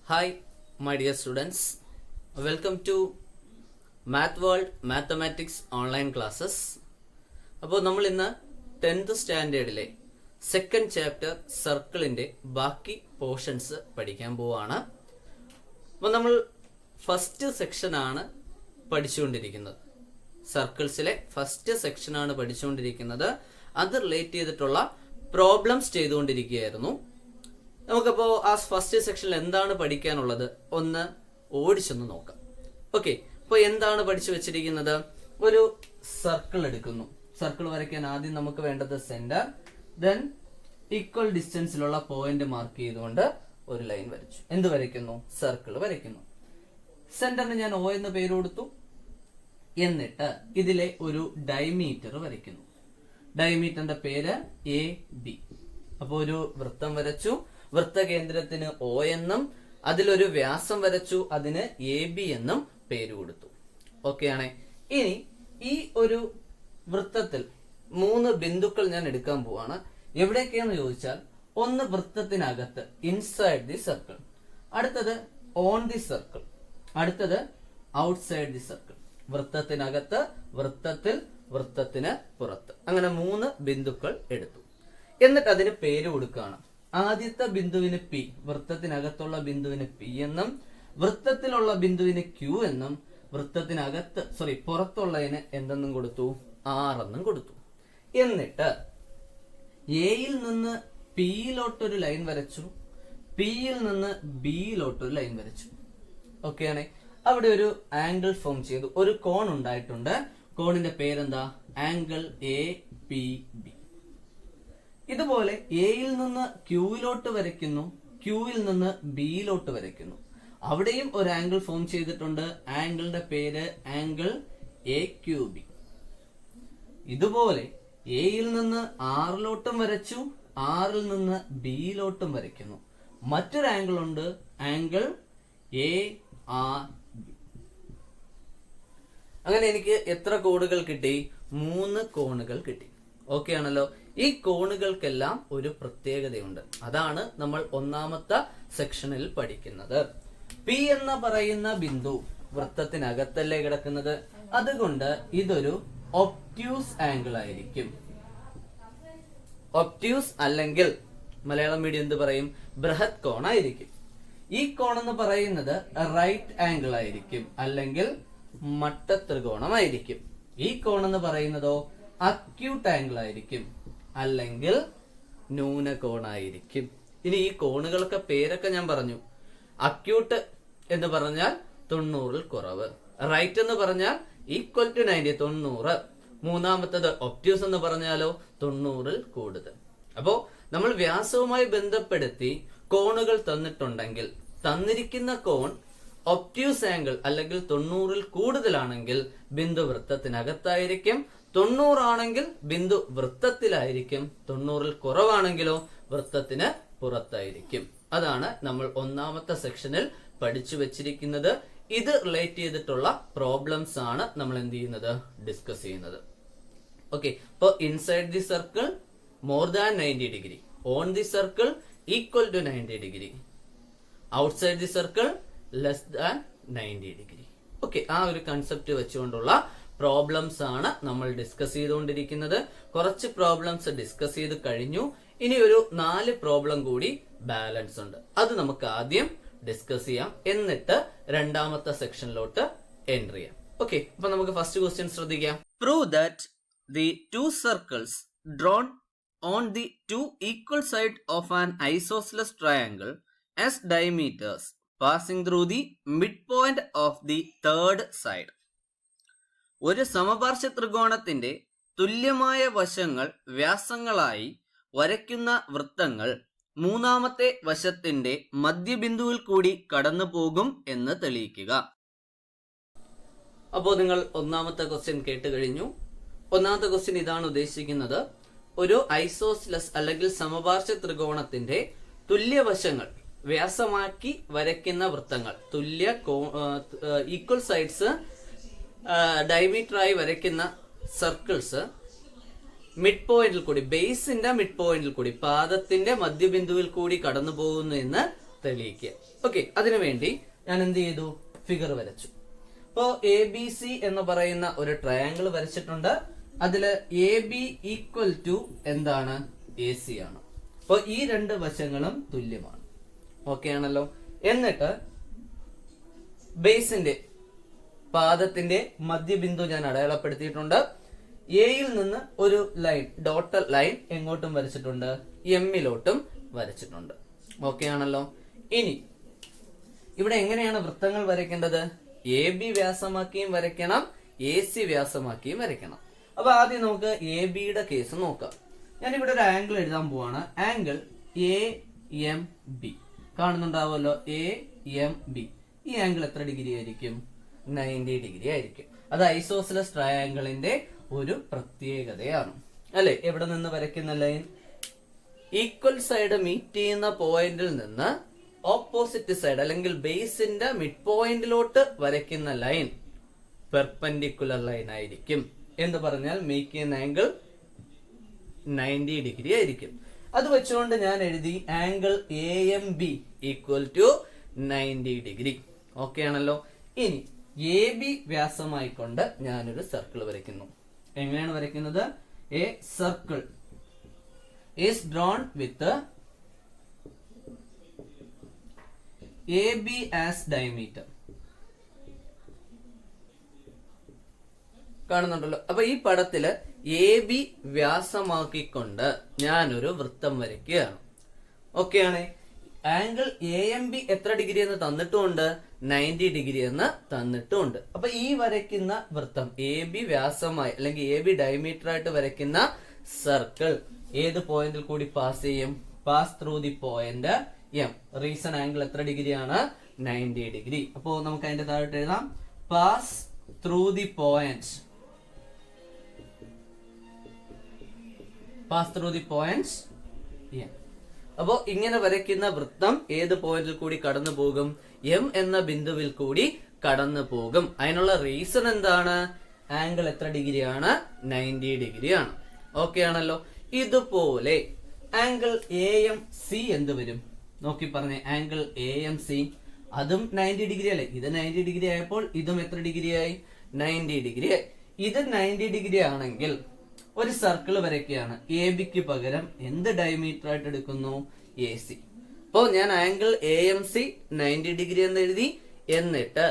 Hi, my dear students. Welcome to Math World Mathematics Online Classes. അപ്പോൾ നമ്മൾ ഇന്ന് 10th സ്റ്റാൻഡേർഡിലെ second chapter സർക്കിളിൻ്റെ ബാക്കി പോർഷൻസ് പഠിക്കാൻ പോവാണ്. അപ്പോൾ നമ്മൾ ഫസ്റ്റ് സെക്ഷനാണ് പഠിച്ചുകൊണ്ടിരിക്കുന്നത്. സർക്കിൾസിലെ ഫസ്റ്റ് സെക്ഷനാണ് പഠിച്ചുകൊണ്ടിരിക്കുന്നത്. അത് റിലേറ്റ് ചെയ്തിട്ടുള്ള പ്രോബ്ലംസ് ചെയ്തുകൊണ്ടിരിക്കുകയായിരുന്നു. നമുക്കപ്പോൾ ആ ഫസ്റ്റ് സെക്ഷനിൽ എന്താണ് പഠിക്കാനുള്ളത് ഒന്ന് ഓടിച്ചൊന്ന് നോക്കാം. ഓക്കെ, അപ്പോൾ എന്താണ് പഠിച്ചു വെച്ചിരിക്കുന്നത്? ഒരു സർക്കിൾ എടുക്കുന്നു. സർക്കിൾ വരയ്ക്കാൻ ആദ്യം നമുക്ക് വേണ്ടത് സെന്റർ, ദെൻ ഈക്വൽ ഡിസ്റ്റൻസിലുള്ള പോയിന്റ് മാർക്ക് ചെയ്തുകൊണ്ട് ഒരു ലൈൻ വരച്ചു. എന്ത് വരയ്ക്കുന്നു? സർക്കിൾ വരയ്ക്കുന്നു. സെന്ററിന് ഞാൻ O എന്ന് പേര് കൊടുത്തു. എന്നിട്ട് ഇതിലെ ഒരു ഡയമീറ്റർ വരയ്ക്കുന്നു. ഡയമീറ്ററിന്റെ പേര് AB. അപ്പോൾ ഒരു വൃത്തം വരച്ചു. വൃത്തകേന്ദ്രത്തിന് O എന്നും അതിലൊരു വ്യാസം വരച്ചു, അതിന് AB എന്നും പേര് കൊടുത്തു. ഓക്കെ ആണേ. ഇനി ഈ ഒരു വൃത്തത്തിൽ 3 ബിന്ദുക്കൾ ഞാൻ എടുക്കാൻ പോവാണ്. എവിടേക്കാന്ന് ചോദിച്ചാൽ, ഒന്ന് വൃത്തത്തിനകത്ത് ഇൻസൈഡ് ദി സർക്കിൾ, അടുത്തത് ഓൺ ദി സർക്കിൾ, അടുത്തത് ഔട്ട്സൈഡ് ദി സർക്കിൾ. വൃത്തത്തിനകത്ത്, വൃത്തത്തിൽ, വൃത്തത്തിന് പുറത്ത്, അങ്ങനെ 3 ബിന്ദുക്കൾ എടുത്തു. എന്നിട്ട് അതിന് പേര് കൊടുക്കുകയാണ്. ആദ്യത്തെ ബിന്ദുവിന് P, വൃത്തത്തിനകത്തുള്ള ബിന്ദുവിന് P എന്നും വൃത്തത്തിലുള്ള ബിന്ദുവിന് Q എന്നും പുറത്തുള്ളതിന് എന്തെന്നും കൊടുത്തു? R എന്നും കൊടുത്തു. എന്നിട്ട് എയിൽ നിന്ന് പിയിലോട്ടൊരു ലൈൻ വരച്ചു, പിയിൽ നിന്ന് ബിയിലോട്ടൊരു ലൈൻ വരച്ചു. ഓക്കെ ആണേ. അവിടെ ഒരു ആംഗിൾ ഫോം ചെയ്തു, ഒരു കോൺ ഉണ്ടായിട്ടുണ്ട്. കോണിന്റെ പേരെന്താ? Angle APB. ഇതുപോലെ എയിൽ നിന്ന് ക്യൂയിലോട്ട് വരയ്ക്കുന്നു, ക്യൂയിൽ നിന്ന് ബിയിലോട്ട് വരയ്ക്കുന്നു. അവിടെയും ഒരു ആംഗിൾ ഫോം ചെയ്തിട്ടുണ്ട്. ആംഗിളിന്റെ പേര് ആംഗിൾ AQB. ഇതുപോലെ എയിൽ നിന്ന് ആറിലോട്ടും വരച്ചു, ആറിൽ നിന്ന് ബിയിലോട്ടും വരയ്ക്കുന്നു. മറ്റൊരു ആംഗിൾ ഉണ്ട്, ആംഗിൾ ARB. അങ്ങനെ എനിക്ക് എത്ര കോണുകൾ കിട്ടി? 3 കോണുകൾ കിട്ടി. ഓക്കെ ആണല്ലോ. ഈ കോണുകൾക്കെല്ലാം ഒരു പ്രത്യേകതയുണ്ട്. അതാണ് നമ്മൾ ഒന്നാമത്തെ സെക്ഷനിൽ പഠിക്കുന്നത്. P എന്ന് പറയുന്ന ബിന്ദു വൃത്തത്തിനകത്തല്ലേ കിടക്കുന്നത്. അതുകൊണ്ട് ഇതൊരു ഒബ്റ്റ്യൂസ് ആംഗിൾ ആയിരിക്കും. ഒബ്റ്റ്യൂസ് അല്ലെങ്കിൽ മലയാളം മീഡിയം എന്ത് പറയും? ബൃഹത് കോണായിരിക്കും. ഈ കോൺ എന്ന് പറയുന്നത് റൈറ്റ് ആംഗിൾ ആയിരിക്കും, അല്ലെങ്കിൽ മട്ടത്രികോണമായിരിക്കും. ഈ കോൺ എന്ന് പറയുന്നതോ അക്യൂട്ട് ആംഗിൾ ആയിരിക്കും, അല്ലെങ്കിൽ ന്യൂനകോണായിരിക്കും. ഇനി ഈ കോണുകളൊക്കെ പേരൊക്കെ ഞാൻ പറഞ്ഞു. അക്യൂട്ട് എന്ന് പറഞ്ഞാൽ 90-ൽ കുറവ്, റൈറ്റ് എന്ന് പറഞ്ഞാൽ ഈക്വൽ ടു 90, 90. മൂന്നാമത്തത് ഒബ്റ്റ്യൂസ് എന്ന് പറഞ്ഞാലോ 90-ൽ കൂടുതൽ. അപ്പോ നമ്മൾ വ്യാസവുമായി ബന്ധപ്പെടുത്തി കോണുകൾ തന്നിട്ടുണ്ടെങ്കിൽ, തന്നിരിക്കുന്ന കോൺ ഒബ്റ്റ്യൂസ് ആംഗിൾ അല്ലെങ്കിൽ 90-ൽ കൂടുതലാണെങ്കിൽ ബിന്ദു വൃത്തത്തിനകത്തായിരിക്കും. 90 ആണെങ്കിൽ ബിന്ദു വൃത്തത്തിലായിരിക്കും. 90-ൽ കുറവാണെങ്കിലോ വൃത്തത്തിന് പുറത്തായിരിക്കും. അതാണ് നമ്മൾ ഒന്നാമത്തെ സെക്ഷനിൽ പഠിച്ചു വെച്ചിരിക്കുന്നത്. ഇത് റിലേറ്റ് ചെയ്തിട്ടുള്ള പ്രോബ്ലംസ് ആണ് നമ്മൾ എന്ത് ചെയ്യുന്നത്? ഡിസ്കസ് ചെയ്യുന്നത്. ഓക്കെ, അപ്പോൾ inside the circle more than 90 degree, on the circle equal to 90 degree, outside the circle less than 90 degree. Okay, ആ ഒരു കൺസെപ്റ്റ് വെച്ചുകൊണ്ടുള്ള പ്രോബ്ലംസ് ആണ് നമ്മൾ ഡിസ്കസ് ചെയ്തുകൊണ്ടിരിക്കുന്നത്. കുറച്ച് പ്രോബ്ലംസ് ഡിസ്കസ് ചെയ്ത് കഴിഞ്ഞു. ഇനി ഒരു 4 പ്രോബ്ലം കൂടി ബാലൻസ് ഉണ്ട്. അത് നമുക്ക് ആദ്യം ഡിസ്കസ് ചെയ്യാം, എന്നിട്ട് രണ്ടാമത്തെ സെക്ഷനിലോട്ട് എൻട്രി ചെയ്യാം. ഓക്കെ, അപ്പൊ നമുക്ക് ഫസ്റ്റ് ക്വസ്റ്റ്യൻ ശ്രദ്ധിക്കാം. Prove that the 2 circles drone on the 2 equal side of an isosceles triangle as diameters passing through the midpoint of the third side. ഒരു സമപാർശ്വ ത്രികോണത്തിന്റെ തുല്യമായ വശങ്ങൾ വ്യാസങ്ങളായി വരയ്ക്കുന്ന വൃത്തങ്ങൾ മൂന്നാമത്തെ വശത്തിന്റെ മധ്യബിന്ദുവിൽ കൂടി കടന്നു പോകും എന്ന് തെളിയിക്കുക. അപ്പോൾ നിങ്ങൾ ഒന്നാമത്തെ ക്വസ്റ്റ്യൻ കേട്ട് കഴിഞ്ഞു. ഒന്നാമത്തെ ക്വസ്റ്റ്യൻ ഇതാണ് ഉദ്ദേശിക്കുന്നത്. ഒരു ഐസോസിലസ് അല്ലെങ്കിൽ സമപാർശ്വ ത്രികോണത്തിന്റെ തുല്യവശങ്ങൾ വ്യാസമാക്കി വരയ്ക്കുന്ന വൃത്തങ്ങൾ, ഈക്വൽ സൈഡ്സ് ഡയമീറ്റർ ആയി വരയ്ക്കുന്ന സർക്കിൾസ് മിഡ് പോയിന്റിൽ കൂടി, ബേസിന്റെ മിഡ് പോയിന്റിൽ കൂടി, പാദത്തിന്റെ മധ്യബിന്ദുവിൽ കൂടി കടന്നു പോകുന്നു എന്ന് തെളിയിക്കുക. ഓക്കെ, അതിനുവേണ്ടി ഞാൻ എന്ത് ചെയ്തു, ഫിഗർ വരച്ചു. അപ്പോ എ ബി സി എന്ന് പറയുന്ന ഒരു ട്രയാങ്കിൾ വരച്ചിട്ടുണ്ട്. അതില് എ ബി ഈക്വൽ ടു എന്താണ്, എ സി ആണ്. അപ്പൊ ഈ രണ്ട് വശങ്ങളും തുല്യമാണ്. ഓക്കെ ആണല്ലോ. എന്നിട്ട് ബേസിന്റെ പാദത്തിന്റെ മധ്യബിന്ദു ഞാൻ അടയാളപ്പെടുത്തിയിട്ടുണ്ട്. എയിൽ നിന്ന് ഒരു ലൈൻ, ഡോട്ടഡ് ലൈൻ എങ്ങോട്ടും വരച്ചിട്ടുണ്ട്, എമ്മിലോട്ടും വരച്ചിട്ടുണ്ട്. ഓക്കെ ആണല്ലോ. ഇനി ഇവിടെ എങ്ങനെയാണ് വൃത്തങ്ങൾ വരയ്ക്കേണ്ടത്? എ ബി വ്യാസമാക്കിയും വരയ്ക്കണം, എ സി വ്യാസമാക്കിയും വരയ്ക്കണം. അപ്പൊ ആദ്യം നമുക്ക് എ ബിയുടെ കേസ് നോക്കാം. ഞാനിവിടെ ഒരു ആംഗിൾ എഴുതാൻ പോവാണ്. ആംഗിൾ എ എം ബി കാണുന്നുണ്ടാവുമല്ലോ, എ എം ബി. ഈ ആംഗിൾ എത്ര ഡിഗ്രി ആയിരിക്കും? 90 ഡിഗ്രി ആയിരിക്കും. അത് ഐസോസെലസ് ട്രയാംഗിളിന്റെ ഒരു പ്രത്യേകതയാണ് അല്ലെ. എവിടെ നിന്ന് വരയ്ക്കുന്ന ലൈൻ? ഈക്വൽ സൈഡ് മീറ്റ് ചെയ്യുന്ന പോയിന്റിൽ നിന്ന് ഓപ്പോസിറ്റ് സൈഡ് അല്ലെങ്കിൽ ബേസിന്റെ മിഡ് പോയിന്റിലോട്ട് വരയ്ക്കുന്ന ലൈൻ പെർപെൻഡിക്കുലർ ലൈൻ ആയിരിക്കും. എന്ന് പറഞ്ഞാൽ മേക്ക് എൻ ആംഗിൾ 90 ഡിഗ്രി ആയിരിക്കും. അത് വെച്ചുകൊണ്ട് ഞാൻ എഴുതി angle A M B equal to 90 degree. Okay ആണല്ലോ. ഇനി എ ബി വ്യാസമായിക്കൊണ്ട് ഞാനൊരു സർക്കിൾ വരയ്ക്കുന്നു. എങ്ങനെയാണ് വരയ്ക്കുന്നത്? A circle is drawn with A B as diameter. കാണുന്നുണ്ടല്ലോ. അപ്പൊ ഈ പടത്തില് എ ബി വ്യാസമാക്കിക്കൊണ്ട് ഞാനൊരു വൃത്തം വരയ്ക്കുകയാണ്. ഓക്കെ ആണ്. ആംഗിൾ എ എം ബി എത്ര ഡിഗ്രി എന്ന് തന്നിട്ടുമുണ്ട്, 90 ഡിഗ്രി എന്ന് തന്നിട്ടുമുണ്ട്. അപ്പൊ ഈ വരയ്ക്കുന്ന വൃത്തം എ ബി വ്യാസമായി അല്ലെങ്കിൽ എ ബി ഡയമീറ്റർ ആയിട്ട് വരയ്ക്കുന്ന സർക്കിൾ ഏത് പോയിന്റിൽ കൂടി പാസ് ചെയ്യും? Pass through the point M. Reason angle എത്ര ഡിഗ്രിയാണ്? 90 ഡിഗ്രി. അപ്പോ നമുക്ക് അതിന്റെ താഴോട്ട് എഴുതാം, pass through the point, pass through the point M. അപ്പോ ഇങ്ങനെ വരയ്ക്കുന്ന വൃത്തം ഏത് പോയിന്റിൽ കൂടി കടന്നു പോകും? എം എന്ന ബിന്ദുവിൽ കൂടി കടന്നു പോകും. അതിനുള്ള റീസൺ എന്താണ്? ആംഗിൾ എത്ര ഡിഗ്രിയാണ്? 90 ഡിഗ്രിയാണ്. ഓക്കെ ആണല്ലോ. ഇതുപോലെ ആംഗിൾ എ എം സി എന്ത് വരും? നോക്കി പറഞ്ഞേ. ആംഗിൾ എ എം സി അതും 90 ഡിഗ്രി അല്ലേ? ഇത് 90 ഡിഗ്രി ആയപ്പോൾ ഇതും എത്ര ഡിഗ്രിയായി? 90 ഡിഗ്രി ആയി. ഇത് 90 ഡിഗ്രി ആണെങ്കിൽ ഒരു സർക്കിൾ വരയ്ക്കുകയാണ്. എ ബിക്ക് പകരം എന്ത് ഡയമീറ്റർ ആയിട്ട് എടുക്കുന്നു? A C. അപ്പോ ഞാൻ angle A M C 90 degree എന്ന് എഴുതി. എന്നിട്ട്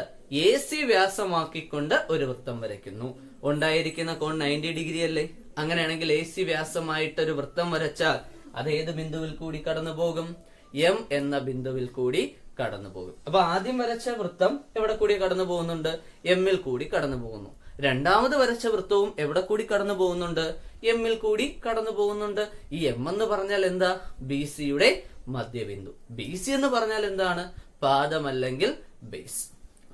എ സി വ്യാസമാക്കിക്കൊണ്ട് ഒരു വൃത്തം വരയ്ക്കുന്നു. ഉണ്ടായിരിക്കുന്ന കോൺ 90 ഡിഗ്രി അല്ലേ? അങ്ങനെയാണെങ്കിൽ എ സി വ്യാസമായിട്ട് ഒരു വൃത്തം വരച്ചാൽ അത് ഏത് ബിന്ദുവിൽ കൂടി കടന്നു പോകും? എം എന്ന ബിന്ദുവിൽ കൂടി കടന്നു പോകും. അപ്പൊ ആദ്യം വരച്ച വൃത്തം എവിടെ കൂടി കടന്നു പോകുന്നുണ്ട്? എമ്മിൽ കൂടി കടന്നു പോകുന്നു. രണ്ടാമത് വരച്ച വൃത്തവും എവിടെ കൂടി കടന്നു പോകുന്നുണ്ട്? എമ്മിൽ കൂടി കടന്നു പോകുന്നുണ്ട്. ഈ എം എന്ന് പറഞ്ഞാൽ എന്താ? ബി സിയുടെ മധ്യബിന്ദു. ബി സി എന്ന് പറഞ്ഞാൽ എന്താണ്? പാദം അല്ലെങ്കിൽ ബേസ്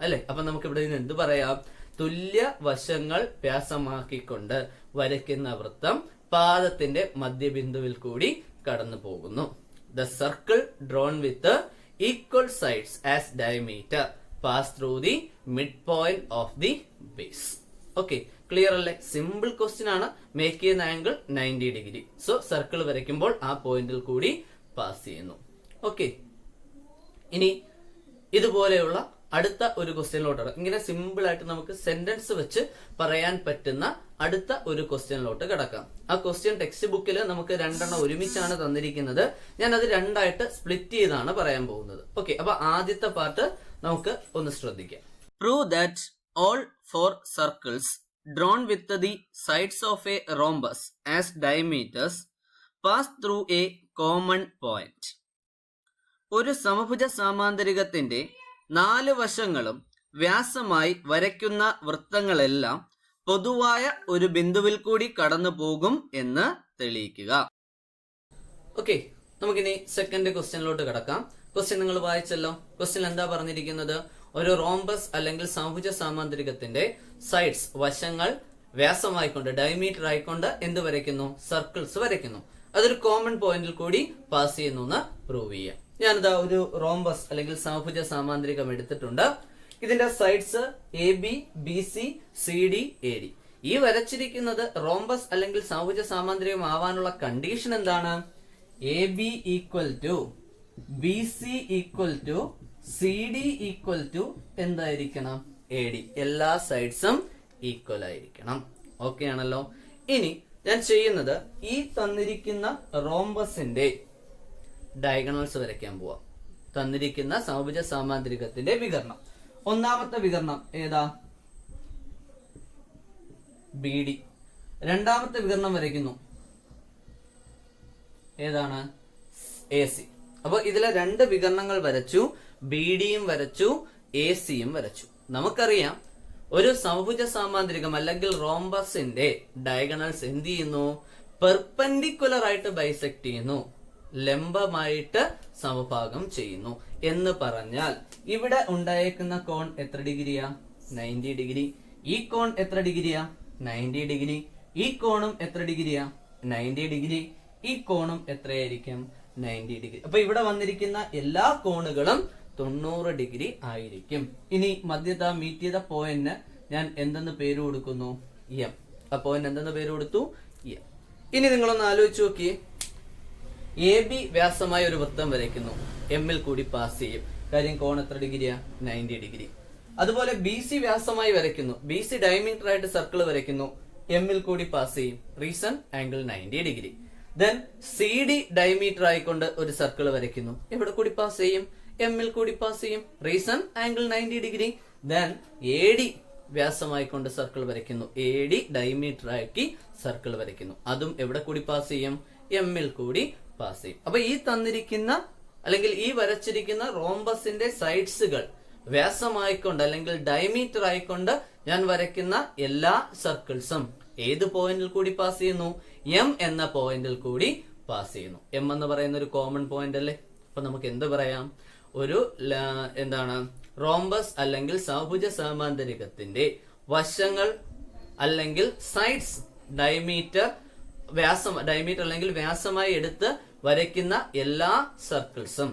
അല്ലെ. അപ്പൊ നമുക്ക് ഇവിടെ നിന്ന് എന്ത് പറയാം? തുല്യ വശങ്ങൾ വ്യാസമാക്കിക്കൊണ്ട് വരയ്ക്കുന്ന വൃത്തം പാദത്തിന്റെ മധ്യബിന്ദുവിൽ കൂടി കടന്നു പോകുന്നു. The circle drawn with equal sides as diameter pass through the mid point of the base. Okay, clear അല്ലേ? സിമ്പിൾ ക്വസ്റ്റ്യൻ ആണ്. മേക്ക് ചെയ്യുന്ന ആംഗിൾ 90 ഡിഗ്രി. സോ സർക്കിൾ വരയ്ക്കുമ്പോൾ ആ പോയിന്റിൽ കൂടി പാസ് ചെയ്യുന്നു. ഓക്കെ, ഇനി ഇതുപോലെയുള്ള അടുത്ത ഒരു ക്വസ്റ്റ്യനിലോട്ട്, ഇങ്ങനെ സിമ്പിൾ ആയിട്ട് നമുക്ക് സെന്റൻസ് വെച്ച് പറയാൻ പറ്റുന്ന അടുത്ത ഒരു ക്വസ്റ്റ്യനിലോട്ട് കിടക്കാം. ആ ക്വസ്റ്റ്യൻ ടെക്സ്റ്റ് ബുക്കിൽ നമുക്ക് രണ്ടെണ്ണം ഒരുമിച്ചാണ് തന്നിരിക്കുന്നത്. ഞാൻ അത് രണ്ടായിട്ട് സ്പ്ലിറ്റ് ചെയ്താണ് പറയാൻ പോകുന്നത്. ഓക്കെ, അപ്പൊ ആദ്യത്തെ പാർട്ട് നമുക്ക് ഒന്ന് ശ്രദ്ധിക്കാം. Prove that all 4 circles drawn with the sides of a rhombus as diameters pass through a common point. ഒരു സമഭുജ സാമാന്തരികത്തിന്റെ 4 വശങ്ങളും വ്യാസമായി വരയ്ക്കുന്ന വൃത്തങ്ങളെല്ലാം പൊതുവായ ഒരു ബിന്ദുവിൽ കൂടി കടന്നു പോകും എന്ന് തെളിയിക്കുക. ഓക്കെ, നമുക്കിനി സെക്കൻഡ് ക്വസ്റ്റ്യനിലോട്ട് കിടക്കാം. ക്വസ്റ്റ്യൻ നിങ്ങൾ വായിച്ചല്ലോ. ക്വസ്റ്റ്യൻ എന്താ പറഞ്ഞിരിക്കുന്നത്? ഒരു റോംബസ് അല്ലെങ്കിൽ സമഭുജ സാമാന്തരികത്തിന്റെ സൈഡ്സ്, വശങ്ങൾ വ്യാസമായിക്കൊണ്ട് ഡയമീറ്റർ ആയിക്കൊണ്ട് എന്ത് വരയ്ക്കുന്നു? സർക്കിൾസ് വരയ്ക്കുന്നു. അതൊരു കോമൺ പോയിന്റിൽ കൂടി പാസ് ചെയ്യുന്നു എന്ന് പ്രൂവ് ചെയ്യാം. ഞാനിതാ ഒരു റോംബസ് അല്ലെങ്കിൽ സമഭുജ സാമാന്തരികം എടുത്തിട്ടുണ്ട്. ഇതിന്റെ sides A B, B C, C D, A D. ഈ വരച്ചിരിക്കുന്നത് റോംബസ് അല്ലെങ്കിൽ സമഭുജ സാമാന്തരികം ആവാനുള്ള കണ്ടീഷൻ എന്താണ്? A B equal to BC equal to CD equal to എന്തായിരിക്കണം? AD. എല്ലാ സൈഡ്സും ഈക്വൽ ആയിരിക്കണം. ഓക്കെ ആണല്ലോ. ഇനി ഞാൻ ചെയ്യുന്നത് ഈ തന്നിരിക്കുന്ന റോംബസിന്റെ ഡയഗണൽസ് വരയ്ക്കാൻ പോവാം. തന്നിരിക്കുന്ന സമഭുജ സാമാന്തരികത്തിന്റെ വികരണം. ഒന്നാമത്തെ വികരണം ഏതാ? BD. രണ്ടാമത്തെ വികരണം വരയ്ക്കുന്നു ഏതാണ്? AC. അപ്പൊ ഇതിലെ രണ്ട് വികരണങ്ങൾ വരച്ചു, BDയും വരച്ചു, ACയും വരച്ചു. നമുക്കറിയാം ഒരു സമഭുജ സാമാന്തരികം അല്ലെങ്കിൽ റോംബസിന്റെ ഡയഗണൽസ് എന്ത് ചെയ്യുന്നു? പെർപെൻഡിക്കുലർ ആയിട്ട് ബൈസെക്ട് ചെയ്യുന്നു, ലംബമായിട്ട് സമഭാഗം ചെയ്യുന്നു. എന്ന് പറഞ്ഞാൽ ഇവിടെ ഉണ്ടായേക്കുന്ന കോൺ എത്ര ഡിഗ്രിയാ? 90 ഡിഗ്രി. ഈ കോൺ എത്ര ഡിഗ്രിയാ? 90 ഡിഗ്രി. ഈ കോണും എത്ര ഡിഗ്രിയാ? 90 ഡിഗ്രി. ഈ കോണും എത്രയായിരിക്കും? 90 ഡിഗ്രി. അപ്പൊ ഇവിടെ വന്നിരിക്കുന്ന എല്ലാ കോണുകളും 90 ഡിഗ്രി ആയിരിക്കും. ഇനി മധ്യത മീറ്റ് ചെയ്ത പോയിന്റ് ഞാൻ എന്തെന്ന് പേര് കൊടുക്കുന്നു? എം. ആ പോയിന്റ് എന്തെന്ന് പേര് കൊടുത്തു? എം. ഇനി നിങ്ങളൊന്ന് ആലോചിച്ച് നോക്കിയേ. AB വ്യാസമായ ഒരു വൃത്തം വരയ്ക്കുന്നു, എമ്മിൽ കൂടി പാസ് ചെയ്യും. കാര്യം കോൺ എത്ര ഡിഗ്രിയാ? 90 ഡിഗ്രി. അതുപോലെ BC വ്യാസമായി വരയ്ക്കുന്നു, BC ഡയമീറ്റർ ആയിട്ട് സർക്കിൾ വരയ്ക്കുന്നു, എമ്മിൽ കൂടി പാസ് ചെയ്യും. Reason angle 90 degree. Then CD diameter ആയിക്കൊണ്ട് ഒരു സർക്കിൾ വരയ്ക്കുന്നു, എവിടെ കൂടി പാസ് ചെയ്യും? എമ്മിൽ കൂടി പാസ് ചെയ്യും. Reason angle 90 degree. Then AD വ്യാസമായിക്കൊണ്ട് സർക്കിൾ വരയ്ക്കുന്നു, AD ഡയമീറ്റർ ആക്കി സർക്കിൾ വരയ്ക്കുന്നു, അതും എവിടെ കൂടി പാസ് ചെയ്യും? എമ്മിൽ കൂടി പാസ് ചെയ്യും. അപ്പൊ ഈ തന്നിരിക്കുന്ന അല്ലെങ്കിൽ ഈ വരച്ചിരിക്കുന്ന റോംബസിന്റെ സൈഡ്സുകൾ വ്യാസമായിക്കൊണ്ട് അല്ലെങ്കിൽ ഡയമീറ്റർ ആയിക്കൊണ്ട് ഞാൻ വരയ്ക്കുന്ന എല്ലാ സർക്കിൾസും ഏത് പോയിന്റിൽ കൂടി പാസ് ചെയ്യുന്നു? എം എന്ന പോയിന്റിൽ കൂടി പാസ് ചെയ്യുന്നു. എം എന്ന് പറയുന്ന ഒരു കോമൺ പോയിന്റ് അല്ലേ? അപ്പൊ നമുക്ക് എന്ത് പറയാം? ഒരു എന്താണ് റോംബസ് അല്ലെങ്കിൽ സമഭുജ സാമാന്തരികത്തിന്റെ വശങ്ങൾ അല്ലെങ്കിൽ സൈഡ്സ് ഡയമീറ്റർ അല്ലെങ്കിൽ വ്യാസമായി എടുത്ത് വരയ്ക്കുന്ന എല്ലാ സർക്കിൾസും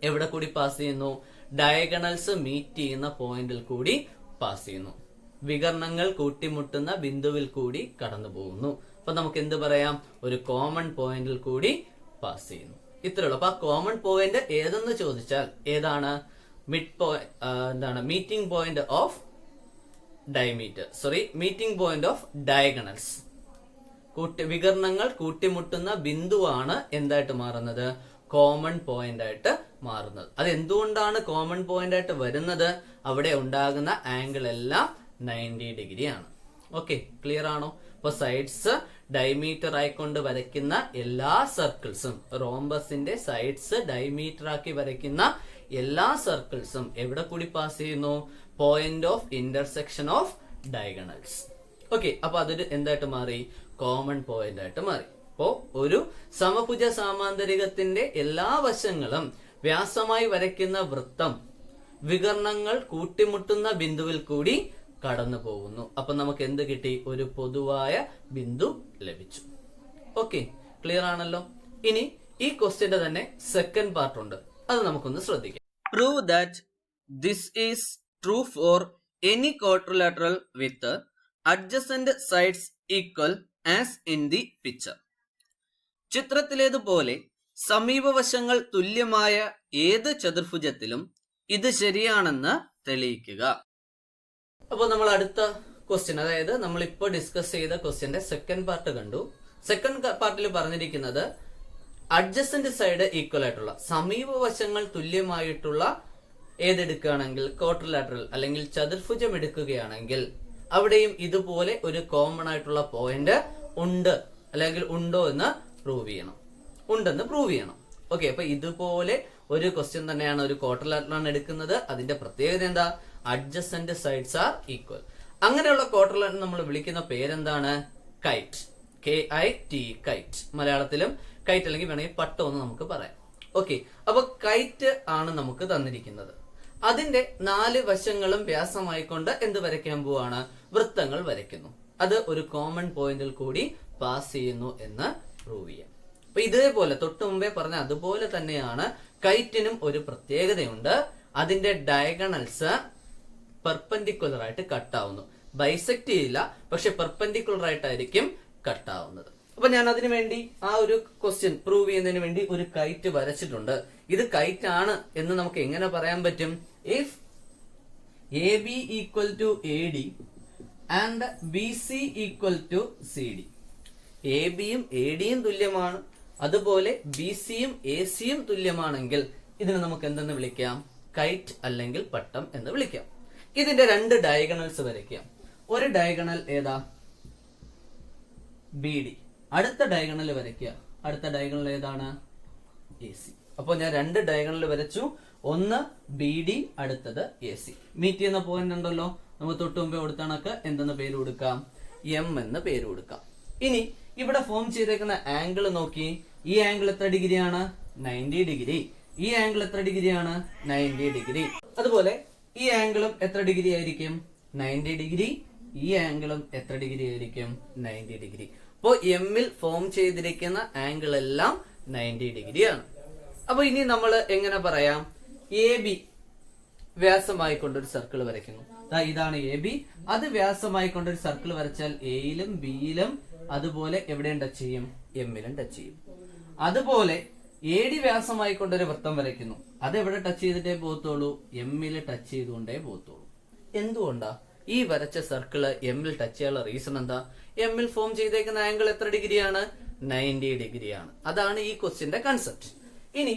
എവിടെ കൂടി പാസ് ചെയ്യുന്നു? ഡയഗണൽസ് മീറ്റ് ചെയ്യുന്ന പോയിന്റിൽ കൂടി പാസ് ചെയ്യുന്നു. വികരണങ്ങൾ കൂട്ടിമുട്ടുന്ന ബിന്ദുവിൽ കൂടി കടന്നു പോകുന്നു. അപ്പൊ നമുക്ക് എന്ത് പറയാം? ഒരു കോമൺ പോയിന്റിൽ കൂടി പാസ് ചെയ്യുന്നു. ഇത്രയുള്ളൂ. അപ്പൊ ആ കോമൺ പോയിന്റ് ഏതെന്ന് ചോദിച്ചാൽ ഏതാണ്? Meeting point of meeting point of diagonals. വികരണങ്ങൾ കൂട്ടിമുട്ടുന്ന ബിന്ദുവാണ് എന്തായിട്ട് മാറുന്നത്? കോമൺ പോയിന്റ് ആയിട്ട് മാറുന്നത്. അത് എന്തുകൊണ്ടാണ് കോമൺ പോയിന്റ് ആയിട്ട് വരുന്നത്? അവിടെ ഉണ്ടാകുന്ന ആംഗിൾ എല്ലാം 90 ഡിഗ്രി ആണ്. ഓക്കെ, ക്ലിയർ ആണോ? അപ്പൊ സൈഡ്സ് ഡയമീറ്റർ ആയിക്കൊണ്ട് വരയ്ക്കുന്ന എല്ലാ സർക്കിൾസും, റോംബസിന്റെ സൈഡ്സ് ഡയമീറ്റർ ആക്കി വരയ്ക്കുന്ന എല്ലാ സർക്കിൾസും എവിടെ കൂടി പാസ് ചെയ്യുന്നു? Point of intersection of diagonals. Okay, അപ്പൊ അതൊരു എന്തായിട്ട് മാറി? കോമൺ പോയിന്റ് ആയിട്ട് മാറി. അപ്പോ ഒരു സമഭുജ സാമാന്തരികത്തിന്റെ എല്ലാ വശങ്ങളും വ്യാസമായി വരയ്ക്കുന്ന വൃത്തം വികരണങ്ങൾ കൂട്ടിമുട്ടുന്ന ബിന്ദുവിൽ കൂടി കടന്നു പോകുന്നു. അപ്പൊ നമുക്ക് എന്ത് കിട്ടി? ഒരു പൊതുവായ ബിന്ദു ലഭിച്ചു. ഓക്കെ, ക്ലിയർ ആണല്ലോ. ഇനി ഈ ക്വസ്റ്റ്യന്റെ തന്നെ സെക്കൻഡ് പാർട്ട് ഉണ്ട്, അത് നമുക്കൊന്ന് ശ്രദ്ധിക്കാം. Prove that this is true for any quadrilateral with adjacent sides equal as in the picture. ചിത്രത്തിലേതുപോലെ സമീപവശങ്ങൾ തുല്യമായ ഏത് ചതുർഭുജത്തിലും ഇത് ശരിയാണെന്ന് തെളിയിക്കുക. അപ്പോൾ നമ്മൾ അടുത്ത ക്വസ്റ്റ്യൻ, അതായത് നമ്മൾ ഇപ്പോൾ ഡിസ്കസ് ചെയ്ത ക്വസ്റ്റ്യന്റെ സെക്കൻഡ് പാർട്ട് കണ്ടു. സെക്കൻഡ് പാർട്ടിൽ പറഞ്ഞിരിക്കുന്നത് അഡ്ജസന്റ് സൈഡ് ഈക്വൽ ആയിട്ടുള്ള സമീപവശങ്ങൾ തുല്യമായിട്ടുള്ള ഏതെടുക്കുകയാണെങ്കിൽ ക്വാഡ്രിലാറ്ററൽ അല്ലെങ്കിൽ ചതുർഭുജം എടുക്കുകയാണെങ്കിൽ അവിടെയും ഇതുപോലെ ഒരു കോമൺ ആയിട്ടുള്ള പോയിന്റ് ഉണ്ട് അല്ലെങ്കിൽ ഉണ്ടോ എന്ന് പ്രൂവ് ചെയ്യണം. ഉണ്ടെന്ന് പ്രൂവ് ചെയ്യണം. ഓക്കെ, അപ്പൊ ഇതുപോലെ ഒരു ക്വസ്റ്റ്യൻ തന്നെയാണ് ഒരു ക്വാഡ്രിലാറ്ററലാണ് എടുക്കുന്നത്. അതിന്റെ പ്രത്യേകത എന്താ? Adjacent sides are equal. അങ്ങനെയുള്ള ക്വാഡ്രിലാറ്ററൽ നമ്മൾ വിളിക്കുന്ന പേരെന്താണ്? കൈറ്റ്. KIT, KITE. മലയാളത്തിലും കൈറ്റ് അല്ലെങ്കിൽ വേണമെങ്കിൽ പട്ടം എന്ന് നമുക്ക് പറയാം. ഓക്കെ, അപ്പൊ കൈറ്റ് ആണ് നമുക്ക് തന്നിരിക്കുന്നത്. അതിന്റെ 4 വശങ്ങളും വ്യാസമായിക്കൊണ്ട് എന്ത് വരയ്ക്കാൻ പോവാണ്? വൃത്തങ്ങൾ വരയ്ക്കുന്നു. അത് ഒരു കോമൺ പോയിന്റിൽ കൂടി പാസ് ചെയ്യുന്നു എന്ന് പ്രൂവ് ചെയ്യാം. അപ്പൊ ഇതേപോലെ തൊട്ട് മുമ്പേ പറഞ്ഞ അതുപോലെ തന്നെയാണ് കൈറ്റിനും ഒരു പ്രത്യേകതയുണ്ട്. അതിന്റെ ഡയഗണൽസ് പെർപെൻഡിക്കുലർ ആയിട്ട് കട്ടാവുന്നു. ബൈസെക്ട് ചെയ്യില്ല, പക്ഷെ പെർപെൻഡിക്കുലർ ആയിട്ടായിരിക്കും കട്ടാവുന്നത്. അപ്പൊ ഞാൻ അതിനു വേണ്ടി ആ ഒരു ക്വസ്റ്റ്യൻ പ്രൂവ് ചെയ്യുന്നതിന് വേണ്ടി ഒരു കൈറ്റ് വരച്ചിട്ടുണ്ട്. ഇത് കൈറ്റ് ആണ് എന്ന് നമുക്ക് എങ്ങനെ പറയാൻ പറ്റും? If A B equal to A D and B C equal to C D. A ബിയും എ ഡിയും തുല്യമാണ്, അതുപോലെ ബി സിയും എ സിയും തുല്യമാണെങ്കിൽ ഇതിനെ നമുക്ക് എന്തെന്ന് വിളിക്കാം? കൈറ്റ് അല്ലെങ്കിൽ പട്ടം എന്ന് വിളിക്കാം. ഇതിന്റെ രണ്ട് ഡയഗണൽസ് വരയ്ക്കാം. ഒരു ഡയഗണൽ ഏതാ? B D. അടുത്ത ഡയഗണൽ വരയ്ക്കുക. അടുത്ത ഡയഗണൽ ഏതാണ്? A C. അപ്പൊ ഞാൻ രണ്ട് ഡയഗണൽ വരച്ചു. ഒന്ന് ബി ഡി, അടുത്തത് എ സി. മീറ്റ് ചെയ്യുന്ന പോയിന്റ് ഉണ്ടല്ലോ, നമുക്ക് തൊട്ട് മുമ്പേ കൊടുത്ത കണക്ക് എന്തെന്ന് പേര് കൊടുക്കാം? എം എന്ന് പേര് കൊടുക്കാം. ഇനി ഇവിടെ ഫോം ചെയ്തേക്കുന്ന ആംഗിൾ നോക്കി. ഈ ആംഗിൾ എത്ര ഡിഗ്രിയാണ്? 90 ഡിഗ്രി. ഈ ആംഗിൾ എത്ര ഡിഗ്രിയാണ്? 90 ഡിഗ്രി. അതുപോലെ ഈ ആംഗിളും എത്ര ഡിഗ്രി ആയിരിക്കും? 90 ഡിഗ്രി. ഈ ആംഗിളും എത്ര ഡിഗ്രി ആയിരിക്കും? 90 ഡിഗ്രി. അപ്പോ എമ്മിൽ ഫോം ചെയ്തിരിക്കുന്ന ആംഗിൾ എല്ലാം 90 ഡിഗ്രിയാണ്. അപ്പൊ ഇനി നമ്മൾ എങ്ങനെ പറയാം? എ ബി വ്യാസമായിക്കൊണ്ടൊരു സർക്കിൾ വരയ്ക്കുന്നു. ഇതാണ് എ ബി. അത് വ്യാസമായിക്കൊണ്ടൊരു സർക്കിൾ വരച്ചാൽ എയിലും ബിയിലും അതുപോലെ എവിടെയും ടച്ച് ചെയ്യും? എമ്മിലും ടച്ച് ചെയ്യും. അതുപോലെ എ ഡി വ്യാസമായിക്കൊണ്ടൊരു വൃത്തം വരയ്ക്കുന്നു. അത് എവിടെ ടച്ച് ചെയ്തിട്ടേ പോകത്തുള്ളൂ? എമ്മില് ടച്ച് ചെയ്തുകൊണ്ടേ പോകത്തുള്ളൂ. എന്തുകൊണ്ടാ ഈ വരച്ച സർക്കിള് എമ്മിൽ ടച്ച് ചെയ്യാനുള്ള റീസൺ എന്താ? എമ്മിൽ ഫോം ചെയ്തേക്കുന്ന ആംഗിൾ എത്ര ഡിഗ്രിയാണ്? 90 ഡിഗ്രിയാണ്. അതാണ് ഈ ക്വസ്റ്റ്യന്റെ കൺസെപ്റ്റ്. ഇനി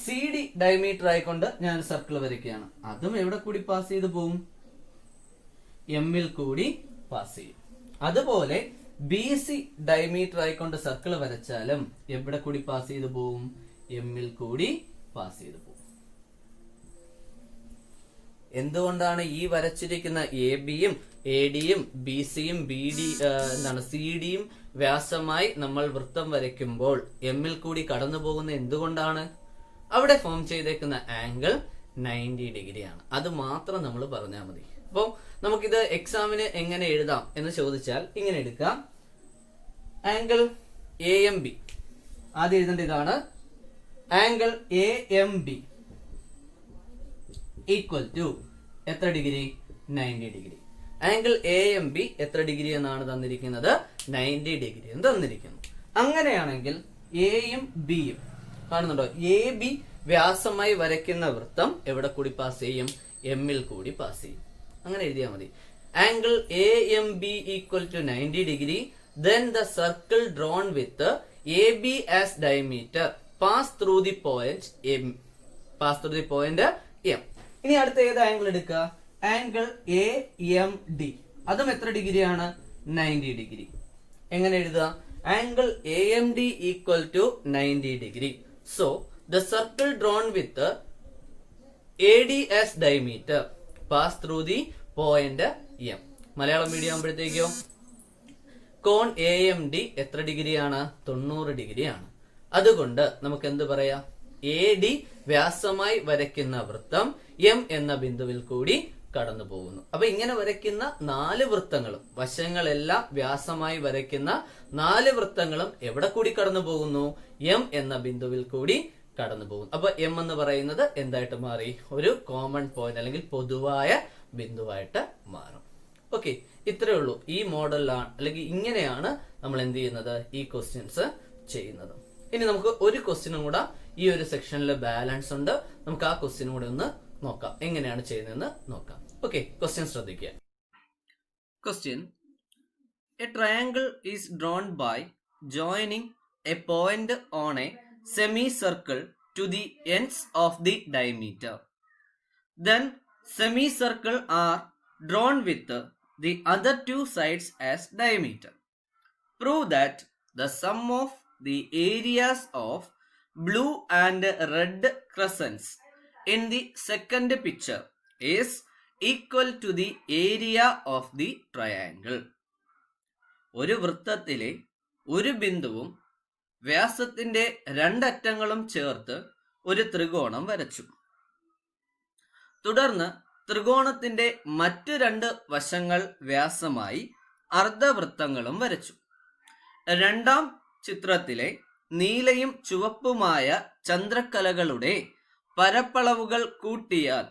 സി ഡി ഡയമീറ്റർ ആയിക്കൊണ്ട് ഞാൻ സർക്കിൾ വരയ്ക്കുകയാണ്. അതും എവിടെ കൂടി പാസ് ചെയ്ത് പോവും? എമ്മിൽ കൂടി പാസ് ചെയ്യും. അതുപോലെ ബി സി ഡയമീറ്റർ ആയിക്കൊണ്ട് സർക്കിൾ വരച്ചാലും എവിടെ കൂടി പാസ് ചെയ്ത് പോവും? എമ്മിൽ കൂടി പാസ് ചെയ്ത് പോവും. എന്തുകൊണ്ടാണ് ഈ വരച്ചിരിക്കുന്ന എ ബിയും എ ഡിയും ബി സിയും സി ഡിയും വ്യാസമായി നമ്മൾ വൃത്തം വരയ്ക്കുമ്പോൾ എമ്മിൽ കൂടി കടന്നു പോകുന്ന എന്തുകൊണ്ടാണ്? അവിടെ ഫോം ചെയ്തേക്കുന്ന ആംഗിൾ 90 ഡിഗ്രിയാണ്. അത് മാത്രം നമ്മൾ പറഞ്ഞാൽ മതി. അപ്പോൾ നമുക്കിത് എക്സാമിന് എങ്ങനെ എഴുതാം എന്ന് ചോദിച്ചാൽ ഇങ്ങനെ എടുക്കാം. ആംഗിൾ എ എം ബി ആദ്യം എഴുതേണ്ട ഇതാണ്. Angle A M B equal to എത്ര degree? 90 degree. Angle A M B എത്ര ഡിഗ്രി എന്നാണ് തന്നിരിക്കുന്നത്? 90 ഡിഗ്രി എന്ന് തന്നിരിക്കുന്നു. അങ്ങനെയാണെങ്കിൽ എയും ബിയും കാണുന്നുണ്ടോ? എ ബി വ്യാസമായി വരയ്ക്കുന്ന വൃത്തം എവിടെ കൂടി പാസ് ചെയ്യും? എമ്മിൽ കൂടി പാസ് ചെയ്യും. അങ്ങനെ എഴുതിയാൽ മതി. Angle A M B equal to 90 degree. Then the circle drawn with AB as diameter pass through the point M. Pass through the point M. ഇനി അടുത്ത ഏത് ആംഗിൾ എടുക്കുക? Angle A M D. അതും എത്ര ഡിഗ്രിയാണ്? 90 ഡിഗ്രി. എങ്ങനെ എഴുതുക? Angle A M D equal to 90 degree. So the circle drawn with A D as diameter pass through the point M. Malayalam medium ആകുമ്പോഴത്തേക്കോ കോൺ എ എം ഡി എത്ര ഡിഗ്രിയാണ്? 90 ഡിഗ്രിയാണ്. അതുകൊണ്ട് നമുക്ക് എന്ത് പറയാം? എ ഡി വ്യാസമായി വരയ്ക്കുന്ന വൃത്തം എം എന്ന ബിന്ദുവിൽ കൂടി കടന്നു പോകുന്നു. അപ്പൊ ഇങ്ങനെ വരയ്ക്കുന്ന 4 വൃത്തങ്ങളും, വശങ്ങളെല്ലാം വ്യാസമായി വരയ്ക്കുന്ന 4 വൃത്തങ്ങളും എവിടെ കൂടി കടന്നു പോകുന്നു? എം എന്ന ബിന്ദുവിൽ കൂടി കടന്നു പോകുന്നു. അപ്പൊ എം എന്ന് പറയുന്നത് എന്തായിട്ട് മാറി? ഒരു കോമൺ പോയിന്റ് അല്ലെങ്കിൽ പൊതുവായ ബിന്ദുവായിട്ട് മാറും. ഓക്കെ, ഇത്രയേ ഉള്ളൂ. ഈ മോഡലിലാണ് അല്ലെങ്കിൽ ഇങ്ങനെയാണ് നമ്മൾ എന്ത് ചെയ്യുന്നത്? ഈ ക്വസ്റ്റ്യൻസ് ചെയ്യുന്നത്. ഇനി നമുക്ക് ഒരു ക്വസ്റ്റ്യനും കൂടെ ഈ ഒരു സെക്ഷനിൽ ബാലൻസ് ഉണ്ട്. നമുക്ക് ആ ക്വസ്റ്റ്യനും കൂടെ ഒന്ന് നോക്കാം, എങ്ങനെയാണ് ചെയ്യുന്നതെന്ന് നോക്കാം. ഓക്കെ, ക്വസ്റ്റ്യൻ ശ്രദ്ധിക്കുക. Question: a triangle is drawn by joining a point on a semicircle to the ends of the diameter. Then semicircle are drawn with the other two sides as diameter. Prove that the sum of the areas of blue and red crescents in the second picture is equal to the area of the triangle. ഒരു വൃത്തത്തിലെ ഒരു ബിന്ദുവും വ്യാസത്തിന്റെ രണ്ടറ്റങ്ങളും ചേർത്ത് ഒരു ത്രികോണം വരച്ചു. തുടർന്ന് ത്രികോണത്തിന്റെ മറ്റു 2 വശങ്ങൾ വ്യാസമായി അർദ്ധവൃത്തങ്ങളും വരച്ചു. രണ്ടാം ചിത്രത്തിലെ നീലയും ചുവപ്പുമായ ചന്ദ്രക്കലകളുടെ പരപ്പളവുകൾ കൂട്ടിയാൽ